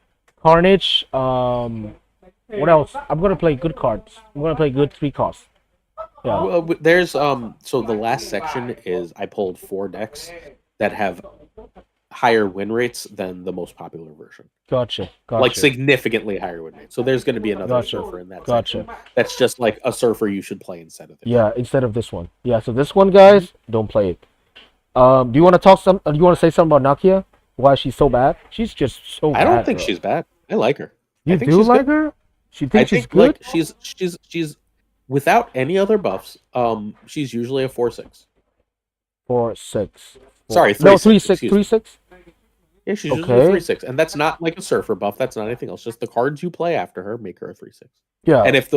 Carnage. What else? I'm gonna play good cards. I'm gonna play good 3 costs. Yeah. Well, there's so the last section is I pulled 4 decks that have higher win rates than the most popular version. Gotcha. Like significantly higher win rates. So there's going to be another Surfer in that section. That's just like a Surfer you should play instead of this. Yeah, instead of this one. Yeah, so this one, guys, don't play it. Do you want to talk Do you want to say something about Nakia? Why she's so bad? She's just so bad. I don't think she's bad. I like her. You do like her? She thinks she's good? Like, she's without any other buffs, she's usually a 4/6. 4/6. Sorry, 3/6. No, 3/6. 3/6. Yeah, she's usually a 3/6, and that's not like a Surfer buff. That's not anything else. Just the cards you play after her make her a 3/6. Yeah. And if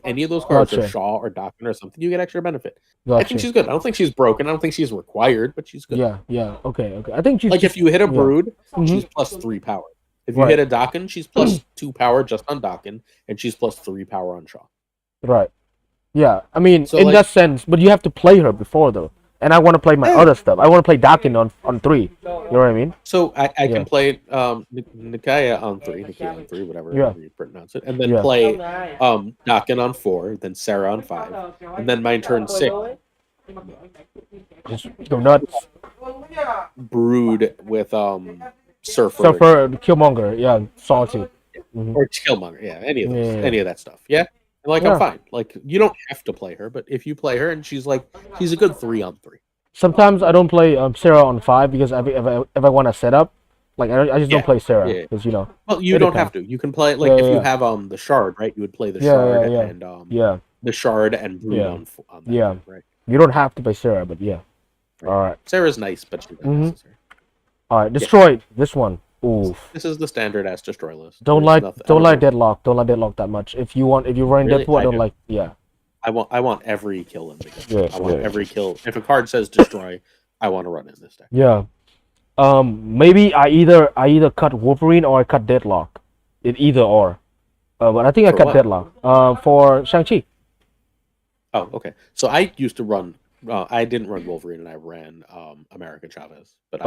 any of those cards are Shaw or Dakin or something, you get extra benefit. I think she's good. I don't think she's broken. I don't think she's required, but she's good. Yeah. Okay. I think she's like if you hit a Brood, she's plus 3 power. If you hit a Dakin, she's plus 2 power just on Dakin, and she's plus 3 power on Shaw. Right. Yeah. I mean, so in that sense, but you have to play her before though. And I want to play my other stuff. I want to play Dakin on 3. You know what I mean? So I can play Nikaya on 3, Nikia on 3, whatever you pronounce it, and then play Dakin on 4, then Sarah on 5, and then my turn 6. Just go nuts. Brood with Surfer, Killmonger, yeah, Salty, or Killmonger, any of those, any of that stuff, I'm fine. Like, you don't have to play her, but if you play her and she's a good 3-on-3. Sometimes I don't play Sarah on 5 because if I want to set up, like I just don't play Sarah because Well, you don't have to. You can play if you have the Shard, right? You would play the Shard and the Shard and Brood on that, right? You don't have to play Sarah, but All right. Sarah's nice, but she's not necessary. All right, destroy this one. Oof. This is the standard ass destroy list. Don't like Deadlock. Don't like Deadlock that much. If you run really? Deadpool, I don't like. Yeah. I want every kill in the game. I want every kill. If a card says destroy, I want to run in this deck. Yeah. Maybe I either cut Wolverine or I cut Deadlock. It either or. But I think I cut Deadlock. For Shang-Chi. Oh, okay. So I used to run. I didn't run Wolverine, and I ran America Chavez. But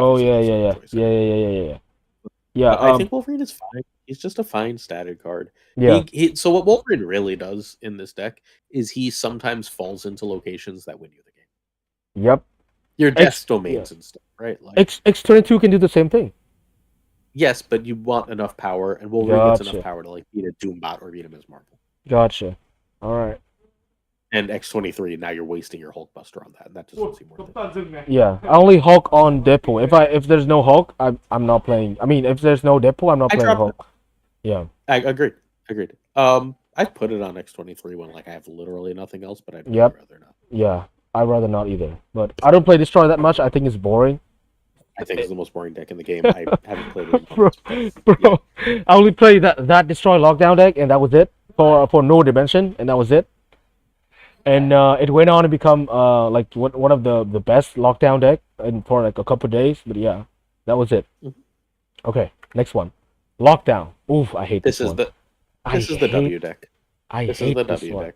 yeah. I think Wolverine is fine. He's just a fine static card. Yeah. So what Wolverine really does in this deck is he sometimes falls into locations that win you the game. Yep. Your death domains and stuff, right? Like, X-22 can do the same thing. Yes, but you want enough power, and Wolverine gets enough power to beat a Doombot or beat a Ms. Marvel. Gotcha. All right. And X-23, now you're wasting your Hulkbuster on that, and that doesn't seem worth it. Yeah, I only Hulk on Deadpool. If there's no Hulk, I'm not playing. I mean, if there's no Deadpool, I'm not playing Hulk. Yeah. I agreed. I've put it on X-23 when I have literally nothing else, but I'd rather not. Yeah, I'd rather not either. But I don't play Destroy that much. I think it's boring. I think it's the most boring deck in the game. I haven't played it. Bro, I only played that Destroy Lockdown deck, and that was it for No Dimension, and that was it. And it went on to become one of the best lockdown deck and for a couple of days. But yeah, that was it. Okay, next one. Lockdown. Oof, I hate this one. This is the W deck. I This is hate the this W one. deck.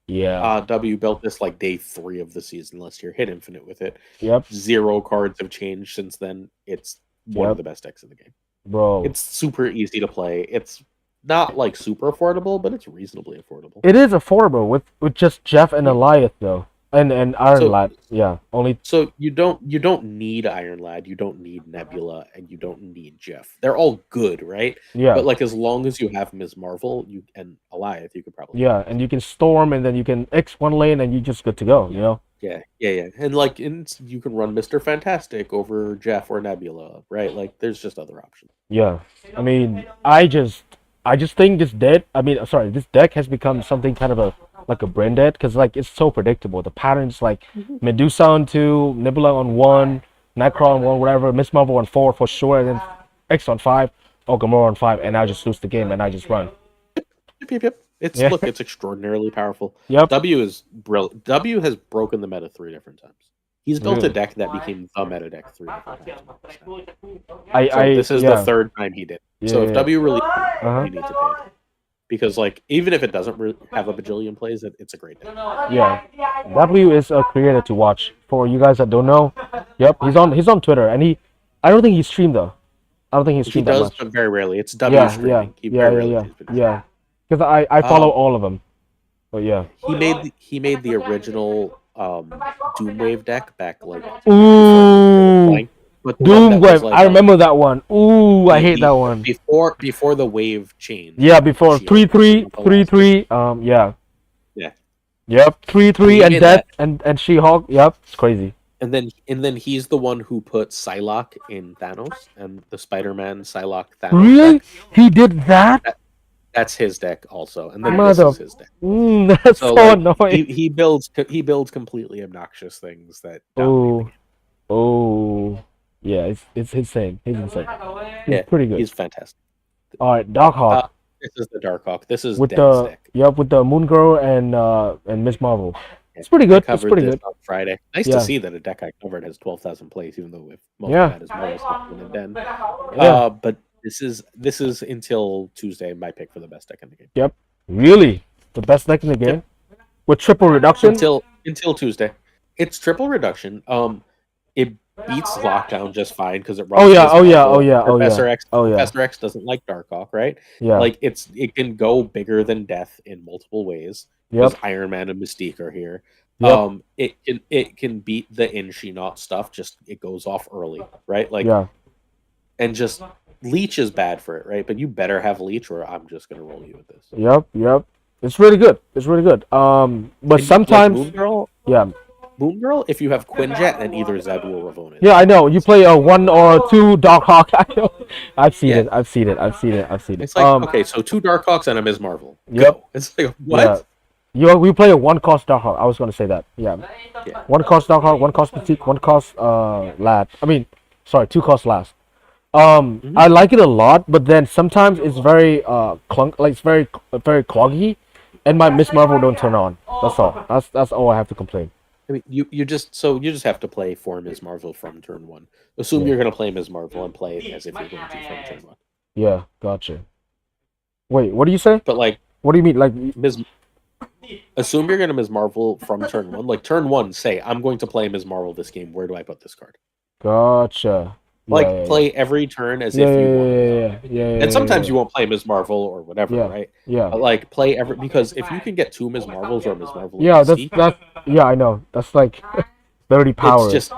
Yeah. W built this like day 3 of the season last year. Hit Infinite with it. Yep. 0 cards have changed since then. It's one of Yep. the best decks in the game. Bro. It's super easy to play. It's not like super affordable, but it's reasonably affordable. It is affordable with just Jeff and Yeah. Elias though, and Iron Lad. Yeah, only. So you don't need Iron Lad, you don't need Nebula, and you don't need Jeff. They're all good, right? Yeah. But like as long as you have Ms. Marvel, you and Elias, you could probably. Yeah, and you can storm, and then you can X one lane, and you're just good to go. You know. Yeah, and like you can run Mr. Fantastic over Jeff or Nebula, right? Like there's just other options. Yeah, I mean, I just think this deck has become something kind of like a brain dead because like it's so predictable. The patterns like Medusa on 2, Nebula on 1, Nightcrawler on 1, whatever, Miss Marvel on 4 for sure, and then X on 5, or Gamora on 5, and I just lose the game and I just run. Yep. It's Yeah. look, it's extraordinarily powerful. Yep. W is brilliant. W has broken the meta 3 different times. He's built Really? a deck that became the meta deck 3 different times. This is the 3rd time he did. So if W releases, Uh-huh. you need to pay it. Because like even if it doesn't have a bajillion plays, it's a great deck. Yeah, W is a creator to watch. For you guys that don't know, yep, he's on Twitter, and I don't think he streamed though. I don't think he He streamed that does, much. but very rarely. It's W streaming. He very rarely has been. Yeah. Because I follow all of them. But yeah. He made the original Doomwave deck back like Ooh, but the one that Doomwave. was, like, I remember that one. Ooh, I hate that one. Before the wave changed. Yeah, before She-Hulk 3-3, was the last 3-3. Yeah. Yeah. Yep, 3-3 He and made Death and She-Hulk. Yep, it's crazy. And then he's the one who put Psylocke in Thanos and the Spider-Man Psylocke Thanos Really? deck. He did that? That's his deck also, and then Mother- this is his deck. That's so like, annoying. he builds completely obnoxious things that. dominate the game. Oh, yeah, it's insane. He's insane. He's pretty good. He's fantastic. All right, Darkhawk This is the Darkhawk. This is with Den's the deck. with the Moon Girl and Miss Marvel. It's pretty good. I It's covered pretty this good. on Friday. Nice Yeah. to see that a deck I covered has 12,000 plays, even though if most Yeah. of that is Marvel stuff in Den. Yeah. But this is until Tuesday my pick for the best deck in the game. Yep. Really, the best deck in the game with triple reduction. Until Tuesday, it's triple reduction. It beats Lockdown just fine because it runs. Professor X doesn't like Darkhawk, right? Yeah. Like it can go bigger than Death in multiple ways. Yep. Because Iron Man and Mystique are here. Yep. It can beat the In She Not stuff. Just it goes off early, right? Like Yeah. and just Leech is bad for it, right? But you better have Leech, or I'm just gonna roll you with this. Yep. It's really good. But And, sometimes, like, Moon Girl, if you have Quinjet and either Zeb or Ravonna. yeah, I know you play a 1 or 2 Darkhawk. I know. I've seen it. It's like okay, so 2 Darkhawks and a Ms. Marvel. Yep. Go. It's like what? Yeah. We play a 1 cost Darkhawk. I was gonna say that. Yeah. 1 cost Darkhawk, 1 cost Petite, 1 cost Lad. 2 cost Last. I like it a lot, but then sometimes it's very it's very very cloggy, and my Miss Marvel don't turn on. That's all. That's all I have to complain. I mean, you just have to play for Ms. Marvel from turn 1. Assume you're going to play Ms. Marvel and play it as if you're going to from turn 1. Yeah, gotcha. Wait, what do you say? But like, what do you mean? Like, assume you're going to Ms. Marvel from turn 1. Like turn 1, say I'm going to play Ms. Marvel this game. Where do I put this card? Gotcha. Play every turn as if you want. Yeah. And sometimes you won't play Ms. Marvel or whatever, right? Yeah. But like play every because if you can get 2 Ms. Marvels or Ms. Marvel, that's yeah, I know. That's like 30 power. It's just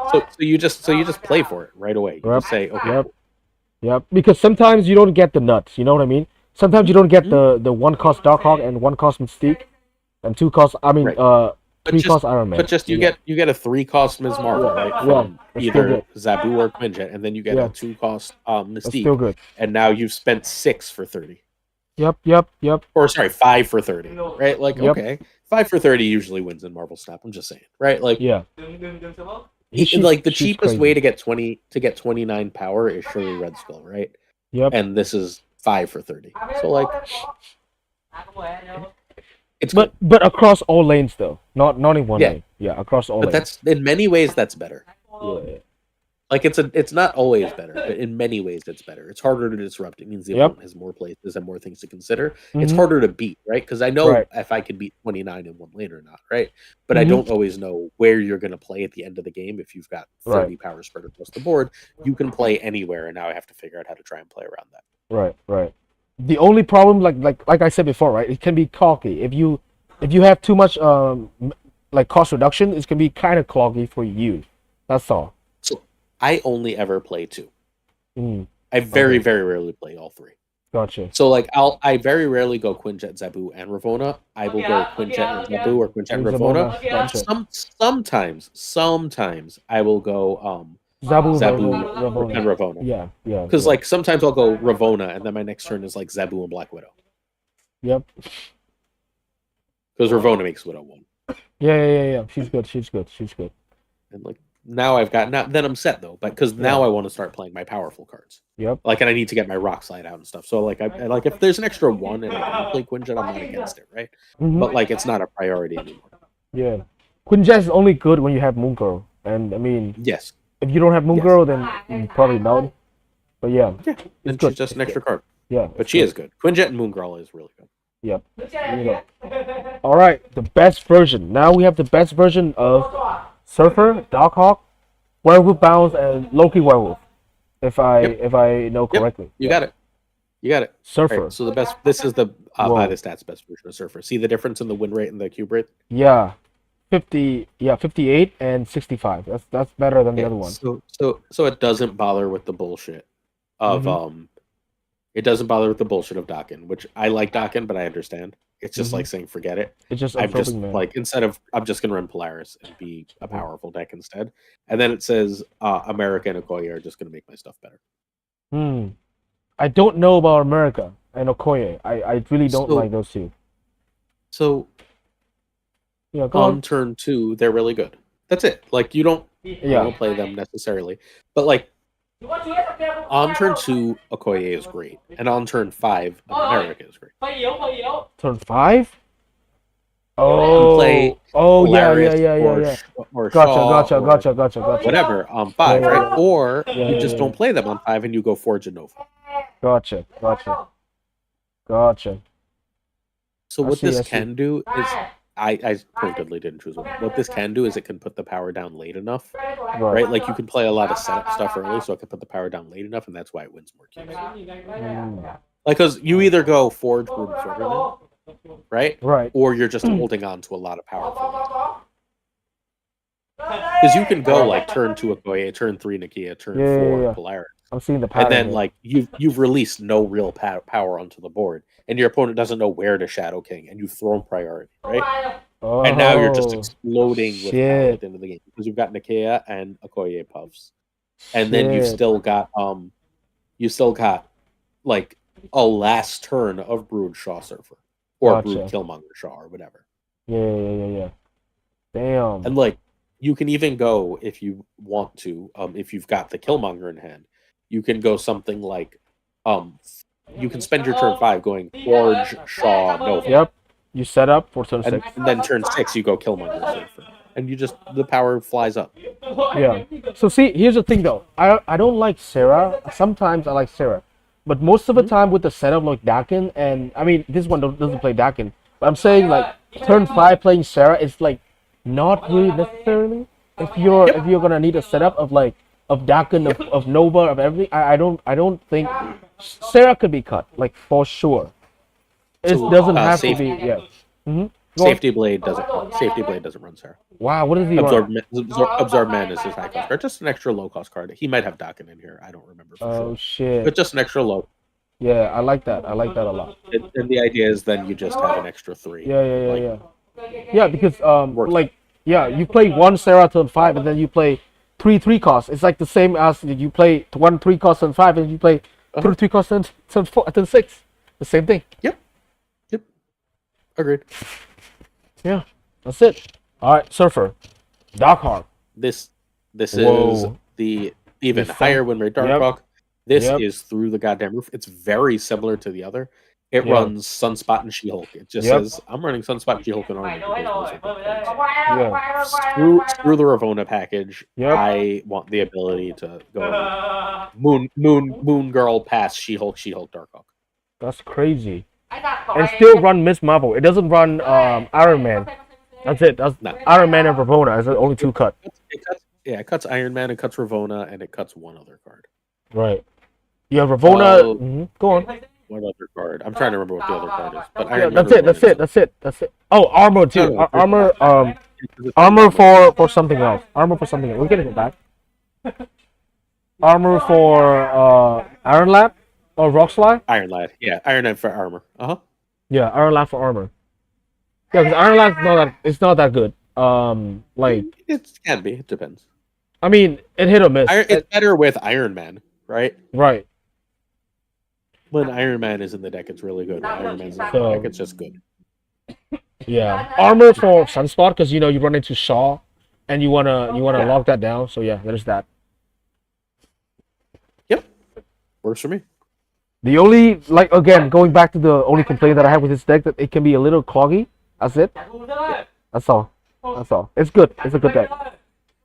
so you just play for it right away. You just say okay. Yep. Because sometimes you don't get the nuts. You know what I mean? Sometimes you don't get the 1 cost Darkhawk and 1 cost Mystique, and 2 cost. Right. 3 cost Iron Man. But just you get a 3 cost Ms. Marvel, right? From either Zabu or Quinjet, and then you get a 2 cost Mystique. That's still good. And now you've spent 6 for 30. Yep. Or sorry, 5 for 30. Right? Like okay. 5 for 30 usually wins in Marvel Snap. I'm just saying. Right? Like like the cheapest way to get 29 power is surely Red Skull, right? Yep. And this is 5 for 30. So like it's but across all lanes though, not in one lane. Yeah, across all lanes. But that's in many ways that's better. Yeah. Like it's not always better, but in many ways it's better. It's harder to disrupt. It means the Yep. opponent has more places and more things to consider. It's Mhm. harder to beat, right? Because I know Right. if I can beat 29 in one lane or not, right? But I Mhm. don't always know where you're going to play at the end of the game. If you've got 30 Right. power spread across the board, you can play anywhere, and now I have to figure out how to try and play around that. Right. Right. The only problem, like I said before, right? It can be clocky if you have too much like cost reduction. It can be kind of cloggy for you. That's all. So I only ever play 2. Mm. I very, Okay. very rarely play all 3. Gotcha. So like I very rarely go Quinjet, Zabu, and Ravona. I will go Quinjet and Zabu or Quinjet and Ravona. Zabona. And Gotcha. sometimes I will go Zabu Zabu Ravona. and Ravona. Yeah. Yeah. Because Yeah. like sometimes I'll go Ravona and then my next turn is like Zabu and Black Widow. Yep. Because Ravona makes Widow 1. Yeah. She's good. She's good. She's good. And like now then I'm set though, but because now I want to start playing my powerful cards. Yep. Like, and I need to get my rock slide out and stuff. So like I like if there's an extra 1 and I can play Quinjet, I'm not against it, right? Mhm. But like it's not a priority anymore. Yeah. Quinjet is only good when you have Moon Girl, and I mean, Yes. if you don't have Moon Yes. Girl, then you probably don't. But yeah, Yeah. And good. she's just an It's extra card. yeah. But she is good. Quinjet and Moon Girl is really good. Yep. There you go. All right, the best version. Now we have the best version of Surfer, Darkhawk, Werewolf Bounce, and Loki Werewolf. If I know correctly. You got it. You got it. Surfer. Right, so the best. This is the by Whoa. the stats best version of Surfer. See the difference in the win rate and the cube rate. Yeah. 58 and 65. That's better than the other one. So it doesn't bother with the bullshit of It doesn't bother with the bullshit of Dakin, which I like Dakin, but I understand. It's just like saying forget it. It's just I'm just absorbing, man. like I'm just gonna run Polaris and be a powerful deck instead. And then it says America and Okoye are just gonna make my stuff better. I don't know about America and Okoye. I really don't like those two. So Yeah, go on on. turn 2, they're really good. That's it. Like you don't play them necessarily, but like on turn 2, Okoye is great, and on turn 5, America is great. Turn 5? You play Polaris Yeah. or Gotcha, Shaw or gotcha. whatever on 5, Yeah, right? Or yeah, you just yeah. don't play them on 5 and you go Forge and Nova. Gotcha. So what I this see. can do is I pointedly didn't choose one. What this can do is it can put the power down late enough, right? Like you can play a lot of setup stuff early, so it can put the power down late enough, and that's why it wins more cubes. Like, because you either go Forge, Brood, Forgerman, right? Right. Or you're just holding on to a lot of power. Because you can go like turn 2 Okoye, turn 3 Nakia, turn 4 Polaris. I'm seeing the pattern. And then like you've released no real power onto the board, and your opponent doesn't know where to Shadow King, and you've thrown priority, right? And now you're just exploding with power at the end of the game because you've got Nakia and Okoye puffs, and then you've still got like a last turn of Brood Shaw Surfer or Brood Killmonger Shaw or whatever. Yeah. Damn. And like you can even go if you want to, if you've got the Killmonger in hand, you can go something like you can spend your turn 5 going Forge, Shaw, Nova. Yep. You set up for turn 6. And then turn 6 you go Killmonger Surfer. And you just the power flies up. Yeah. So see, here's the thing though. I don't like Sarah. Sometimes I like Sarah. But most of the time with the setup like Dakin, and I mean this one doesn't play Dakin. But I'm saying like turn 5 playing Sarah is like not really necessarily. If you're gonna need a setup of like Dakin, of Nova, of everything, I don't think Sarah could be cut, like for sure. It doesn't have to be Safety Blade doesn't run Sarah. Wow, what is he Absorb Man is his high cost card. Just an extra low cost card. He might have Dakin in here. I don't remember for sure. Shit. But just an extra low. Yeah, I like that. I like that a lot. And the idea is then you just have an extra 3. Yeah, because you play one Sarah turn 5 and then you play 3 costs. It's like the same as you play 1 3 cost turn 5 and you play 3 cost turn 4 turn 6. The same thing. Yep. Agreed. Yeah, that's it. All right, Surfer, Darkhawk. This is the even higher win rate Darkhawk. This is through the goddamn roof. It's very similar to the other. It Yeah. runs Sunspot and She-Hulk. It just Yep. says, I'm running Sunspot, She-Hulk, and Armor. because those are good cards. Yeah. Screw the Ravonna package. Yep. I want the ability to go Moon Girl past She-Hulk, Darkhawk. That's crazy. And still run Miss Marvel. It doesn't run Iron Man. That's it. That's No. Iron Man and Ravonna. That's the only two cut. It cuts Iron Man, it cuts Ravonna, and it cuts one other card. Right. You have Ravonna. Oh. Go on. What other card? I'm trying to remember what the other card is. But Yeah, Iron that's Man, it. That's Ravonna it. That's it. That's it. Oh, armor too. Oh, Armor. is- Armor for something else. Armor for something else. We're gonna go back. Armor for Iron Lad or Rockslide. Iron Lad. Yeah, Iron Lad for armor. Yeah, Iron Lad for armor. Yeah, because Iron Lad's not that good. Like It can be. It depends. I mean, it hit or miss. It's better with Iron Man, right? Right. When Iron Man is in the deck, it's really good. When Iron Man's in the So- deck, it's just good. Yeah, armor for Sunspot because you run into Shaw, and you wanna lock that down. So yeah, there's that. Works for me. The only again going back to the only complaint that I have with this deck that it can be a little cloggy. That's it. That's all. That's all. It's good. It's a good deck.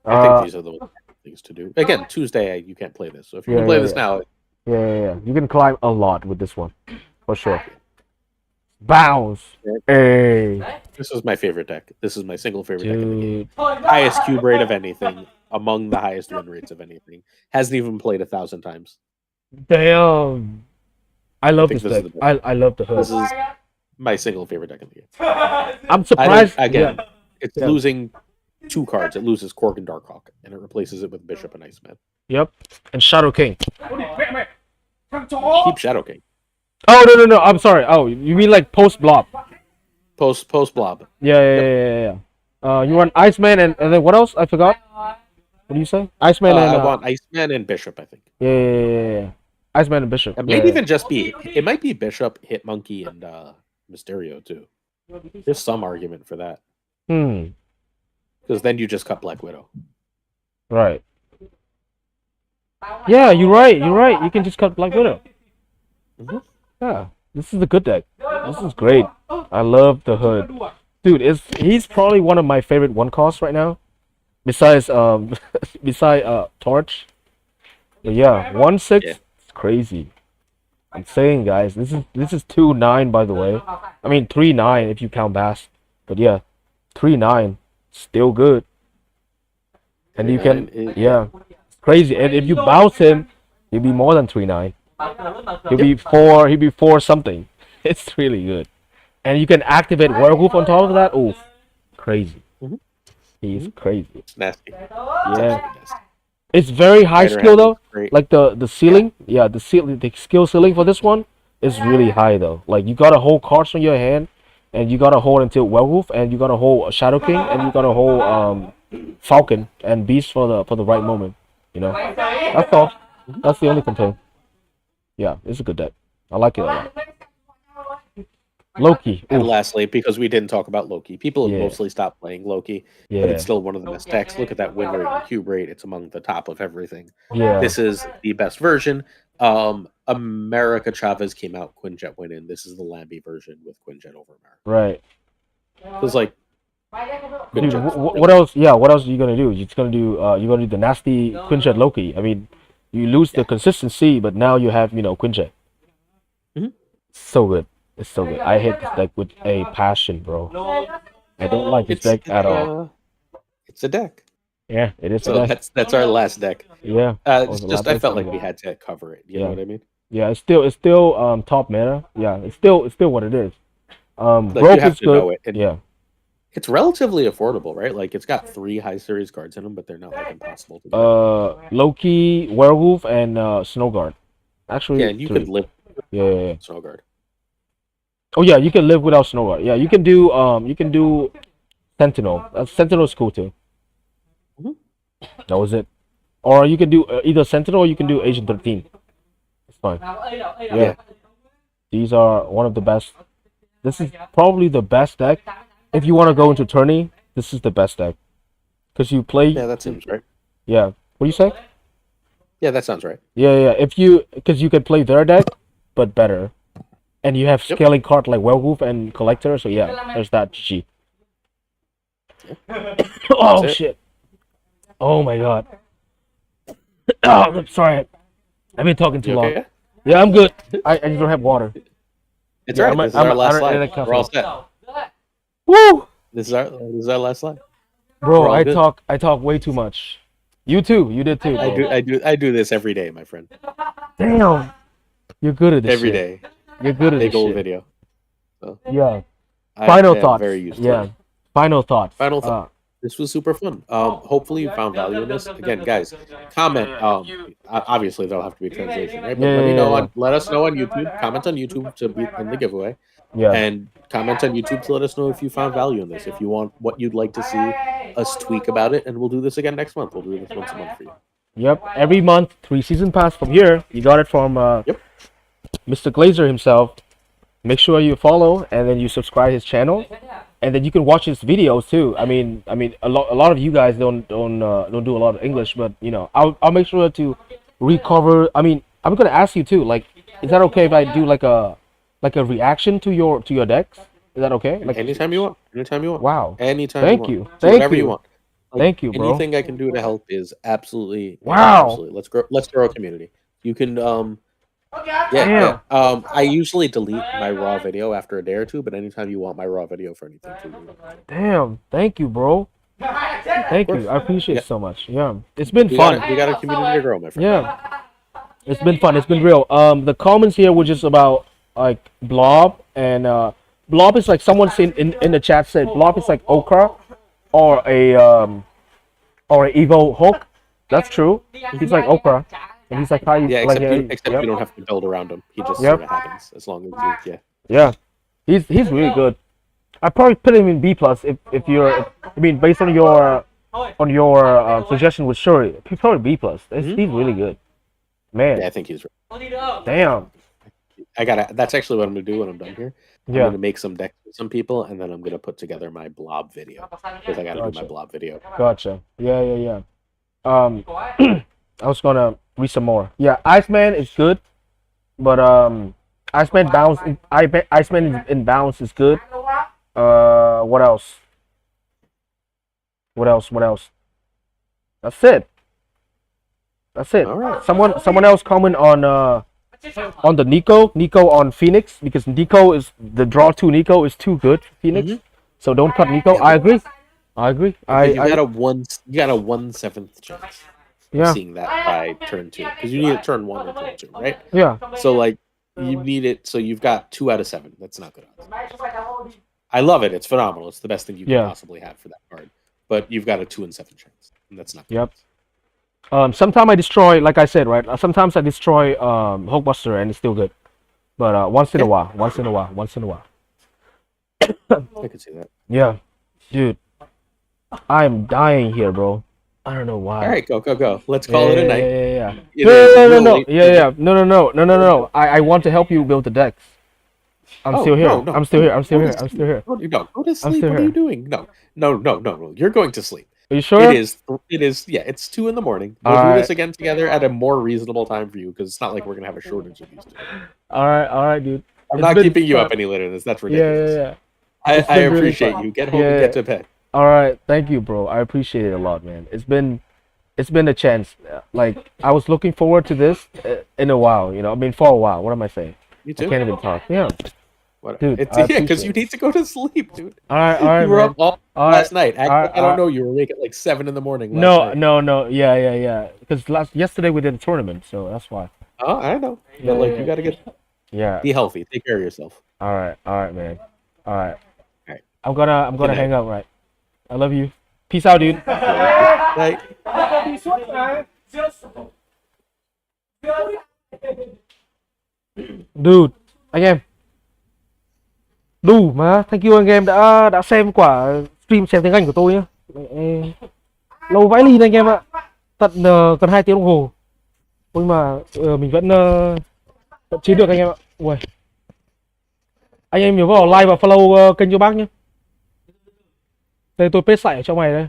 I think these are the things to do. Again, Tuesday, you can't play this. So if you can play this now, Yeah. You can climb a lot with this one, for sure. Bounce. Hey, this is my favorite deck. This is my single favorite deck in the game. dude. Highest cube rate of anything, among the highest win rates of anything. Hasn't even played 1,000 times. Damn. I love think this this is deck. the best. I love the hood. This is my single favorite deck in the game. I'm surprised. Again, Yeah. it's Yeah. losing 2 cards. It loses Korg and Darkhawk, and it replaces it with Bishop and Iceman. Yep. And Shadow King. Keep Shadow King. Oh no. I'm sorry. Oh, you mean like post blob? Post Blob. Yeah. You run Iceman and then what else? I forgot. What do you say? Iceman and I want Iceman and Bishop, I think. yeah. Iceman and Bishop. It might even just be. It might be Bishop, Hitmonkey, and Mysterio too. There's some argument for that because then you just cut Black Widow. Right. Yeah, you're right. You can just cut Black Widow. Mhm. Yeah, this is a good deck. This is great. I love the hood, dude. He's probably one of my favorite one costs right now, besides Torch. But yeah, 1/6. Yeah. It's crazy. I'm saying, guys, this is 2/9 by the way. I mean 3/9 if you count Bass. But yeah, 3/9 still good. And you can 3/9 it's crazy. And if you bounce him, he'll be more than 3/9. He'll be 4 something. It's really good. And you can activate Werewolf on top of that. Oh, crazy. Mhm. He's crazy. It's nasty. Yeah. It's very high Spider skill Ham though. is great. Like the ceiling, the skill ceiling for this one is really high though. Like you gotta hold cards on your hand, and you gotta hold until Werewolf, and you gotta hold a Shadow King, and you gotta hold Falcon and Beast for the right moment. You know, that's all. That's the only complaint. Yeah, it's a good deck. I like it a lot. Loki. And Oof. lastly, because we didn't talk about Loki, people have Yeah. mostly stopped playing Loki, but Yeah, it's still one of the best decks. Look at that win rate and cube rate; it's among the top of everything. yeah. This is the best version. America Chavez came out, Quinjet went in. This is the Lambie version with Quinjet over America. Right. It was like Dude, Quinjet's what else? Yeah, what else are you gonna do? You're gonna do the nasty Quinjet Loki. I mean, you lose the consistency, but now you have Quinjet. Mhm. So good. It's so good. I hate this deck with a passion, bro. I don't like this deck at all. It's a deck. Yeah, it is. So that's our last deck. Yeah, It's the just last I felt deck. like we had to cover it. You Yeah. know what I mean? yeah. It's still top meta. Yeah, it's still what it is. Like, Broke you have is to know good. it. And Yeah, it's relatively affordable, right? Like it's got 3 high series cards in them, but they're not like impossible to do. Loki, Werewolf, and Snowguard. Actually, Yeah, and you 3. could live Yeah. Snowguard. Oh yeah, you can live without Snowguard. Yeah, you can do Sentinel. Sentinel's cool too. Mhm. That was it. Or you can do either Sentinel or you can do Agent 13. It's fine. Yeah. These are one of the best. This is probably the best deck. If you want to go into tourney, this is the best deck. Because you play. Yeah, that seems right. Yeah. What do you say? Yeah, that sounds right. Yeah. Because you can play their deck, but better. And you have Yep. scaling card like Werewolf and Collector, so yeah, there's that. GG. Oh That's it. shit. Oh my god. Oh, I'm sorry. I've been talking too You long. okay? Yeah, I'm good. I just don't have water. It's Yeah, alright. This is our last in a slide. We're all cafe. set. Woo! This is our last slide. Bro, We're all good. I talk way too much. You too. You did too. Bro. I do this every day, my friend. Damn. You're good at this Every shit. day. You're good at Big this old shit. video. So Yeah. I Final am thoughts. very used to Yeah. it. Final thoughts. Final thought. This was super fun. Hopefully you found value in this. Again, guys, comment. Obviously there'll have to be translation, right? But let us know on YouTube. Comment on YouTube to be in the giveaway. Yeah. And comment on YouTube to let us know if you found value in this. If you want what you'd like to see us tweak about it, and we'll do this again next month. We'll do this once a month for you. Yep. Every month, 3 season pass from here. You got it from Mr. Glazer himself. Make sure you follow and then you subscribe his channel, and then you can watch his videos too. I mean, a lot of you guys don't do a lot of English, but you know, I'll make sure to recover. I mean, I'm gonna ask you too. Like, is that okay if I do like a reaction to your decks? Is that okay? Like Anytime you want. Anytime you want. Wow. Anytime Thank you you. want. Thank Whatever you. you want. Thank you, bro. Anything I can do to help is absolutely Wow. Absolutely. Let's grow a community. You can Damn. I usually delete my raw video after a day or two, but anytime you want my raw video for anything too. Damn. Thank you, bro. Thank you. I appreciate it so much. Yeah. It's been We fun. got a community to grow, my friend. Yeah. It's been fun. It's been real. The comments here were just about like Blob, and Blob is like someone in the chat said Blob is like Okra or a Evo Hulk. That's true. He's like Okra, and he's like how you Yeah, like except you don't have to build around him. He just Yep. sort of happens as long as you Yeah, he's really good. I probably put him in B plus if you're. I mean, based on your suggestion with Shuri, he's probably B plus. He's really good. Man. Yeah, I think he's right. Damn. That's actually what I'm gonna do when I'm done here. I'm Yeah. gonna make some decks with some people, and then I'm gonna put together my blob video because I gotta do my blob video. Gotcha. Yeah. I was gonna read some more. Yeah, Iceman is good, but Iceman in bounce is good. What else? What else? That's it. All right. Someone else comment on the Nico on Phoenix, because Nico is the draw 2 Nico is too good for Phoenix. So don't cut Nico. I agree. You got a 1/7 chance of seeing that by turn 2, because you need it turn 1 or turn 2, right? Yeah. So like you need it, so you've got 2 out of 7. That's not good odds. I love it. It's phenomenal. It's the best thing you can possibly have for that card. But you've got a 2 in 7 chance, and that's not good. Yep. Sometimes I destroy, like I said, right? Sometimes I destroy Hulkbuster and it's still good. But once in a while. I can see that. Yeah. Dude. I'm dying here, bro. I don't know why. All right, go. Let's call it a night. Yeah. No. I want to help you build the decks. I'm still here. No. I'm still here. No, you don't. Go to sleep. What are you doing? No. You're going to sleep. Are you sure? It is. Yeah, it's 2 in the morning. We'll do this again together at a more reasonable time for you, because it's not like we're gonna have a shortage of these two. All right, dude. I'm not keeping you up any later than this. That's ridiculous. Yeah. I appreciate you. Get home and get to bed. All right, thank you, bro. I appreciate it a lot, man. It's been a chance. Like, I was looking forward to this in a while. You know, I mean, for a while. What am I saying? Me too. I can't even talk. Yeah. What? Dude, because you need to go to sleep, dude. All right. You were up all last night. I don't know. You were awake at like 7 in the morning. No. Yeah. Because yesterday we did a tournament, so that's why. Oh, I know. But you gotta be healthy. Take care of yourself. All right, man. All right. I'm gonna hang up. Right. I love you. Peace out, dude. Night. Dude, anh em. Đủ mà, thank you anh em đã xem quả stream chém tiếng Anh của tôi nhá. Lâu vãi lìn anh em ạ. Tận gần 2 tiếng đồng hồ. Nhưng mà mình vẫn chiến được anh em ạ. Ui. Anh em nhớ vào like và follow kênh cho bác nhé. Đây tôi paste site ở trong này đây.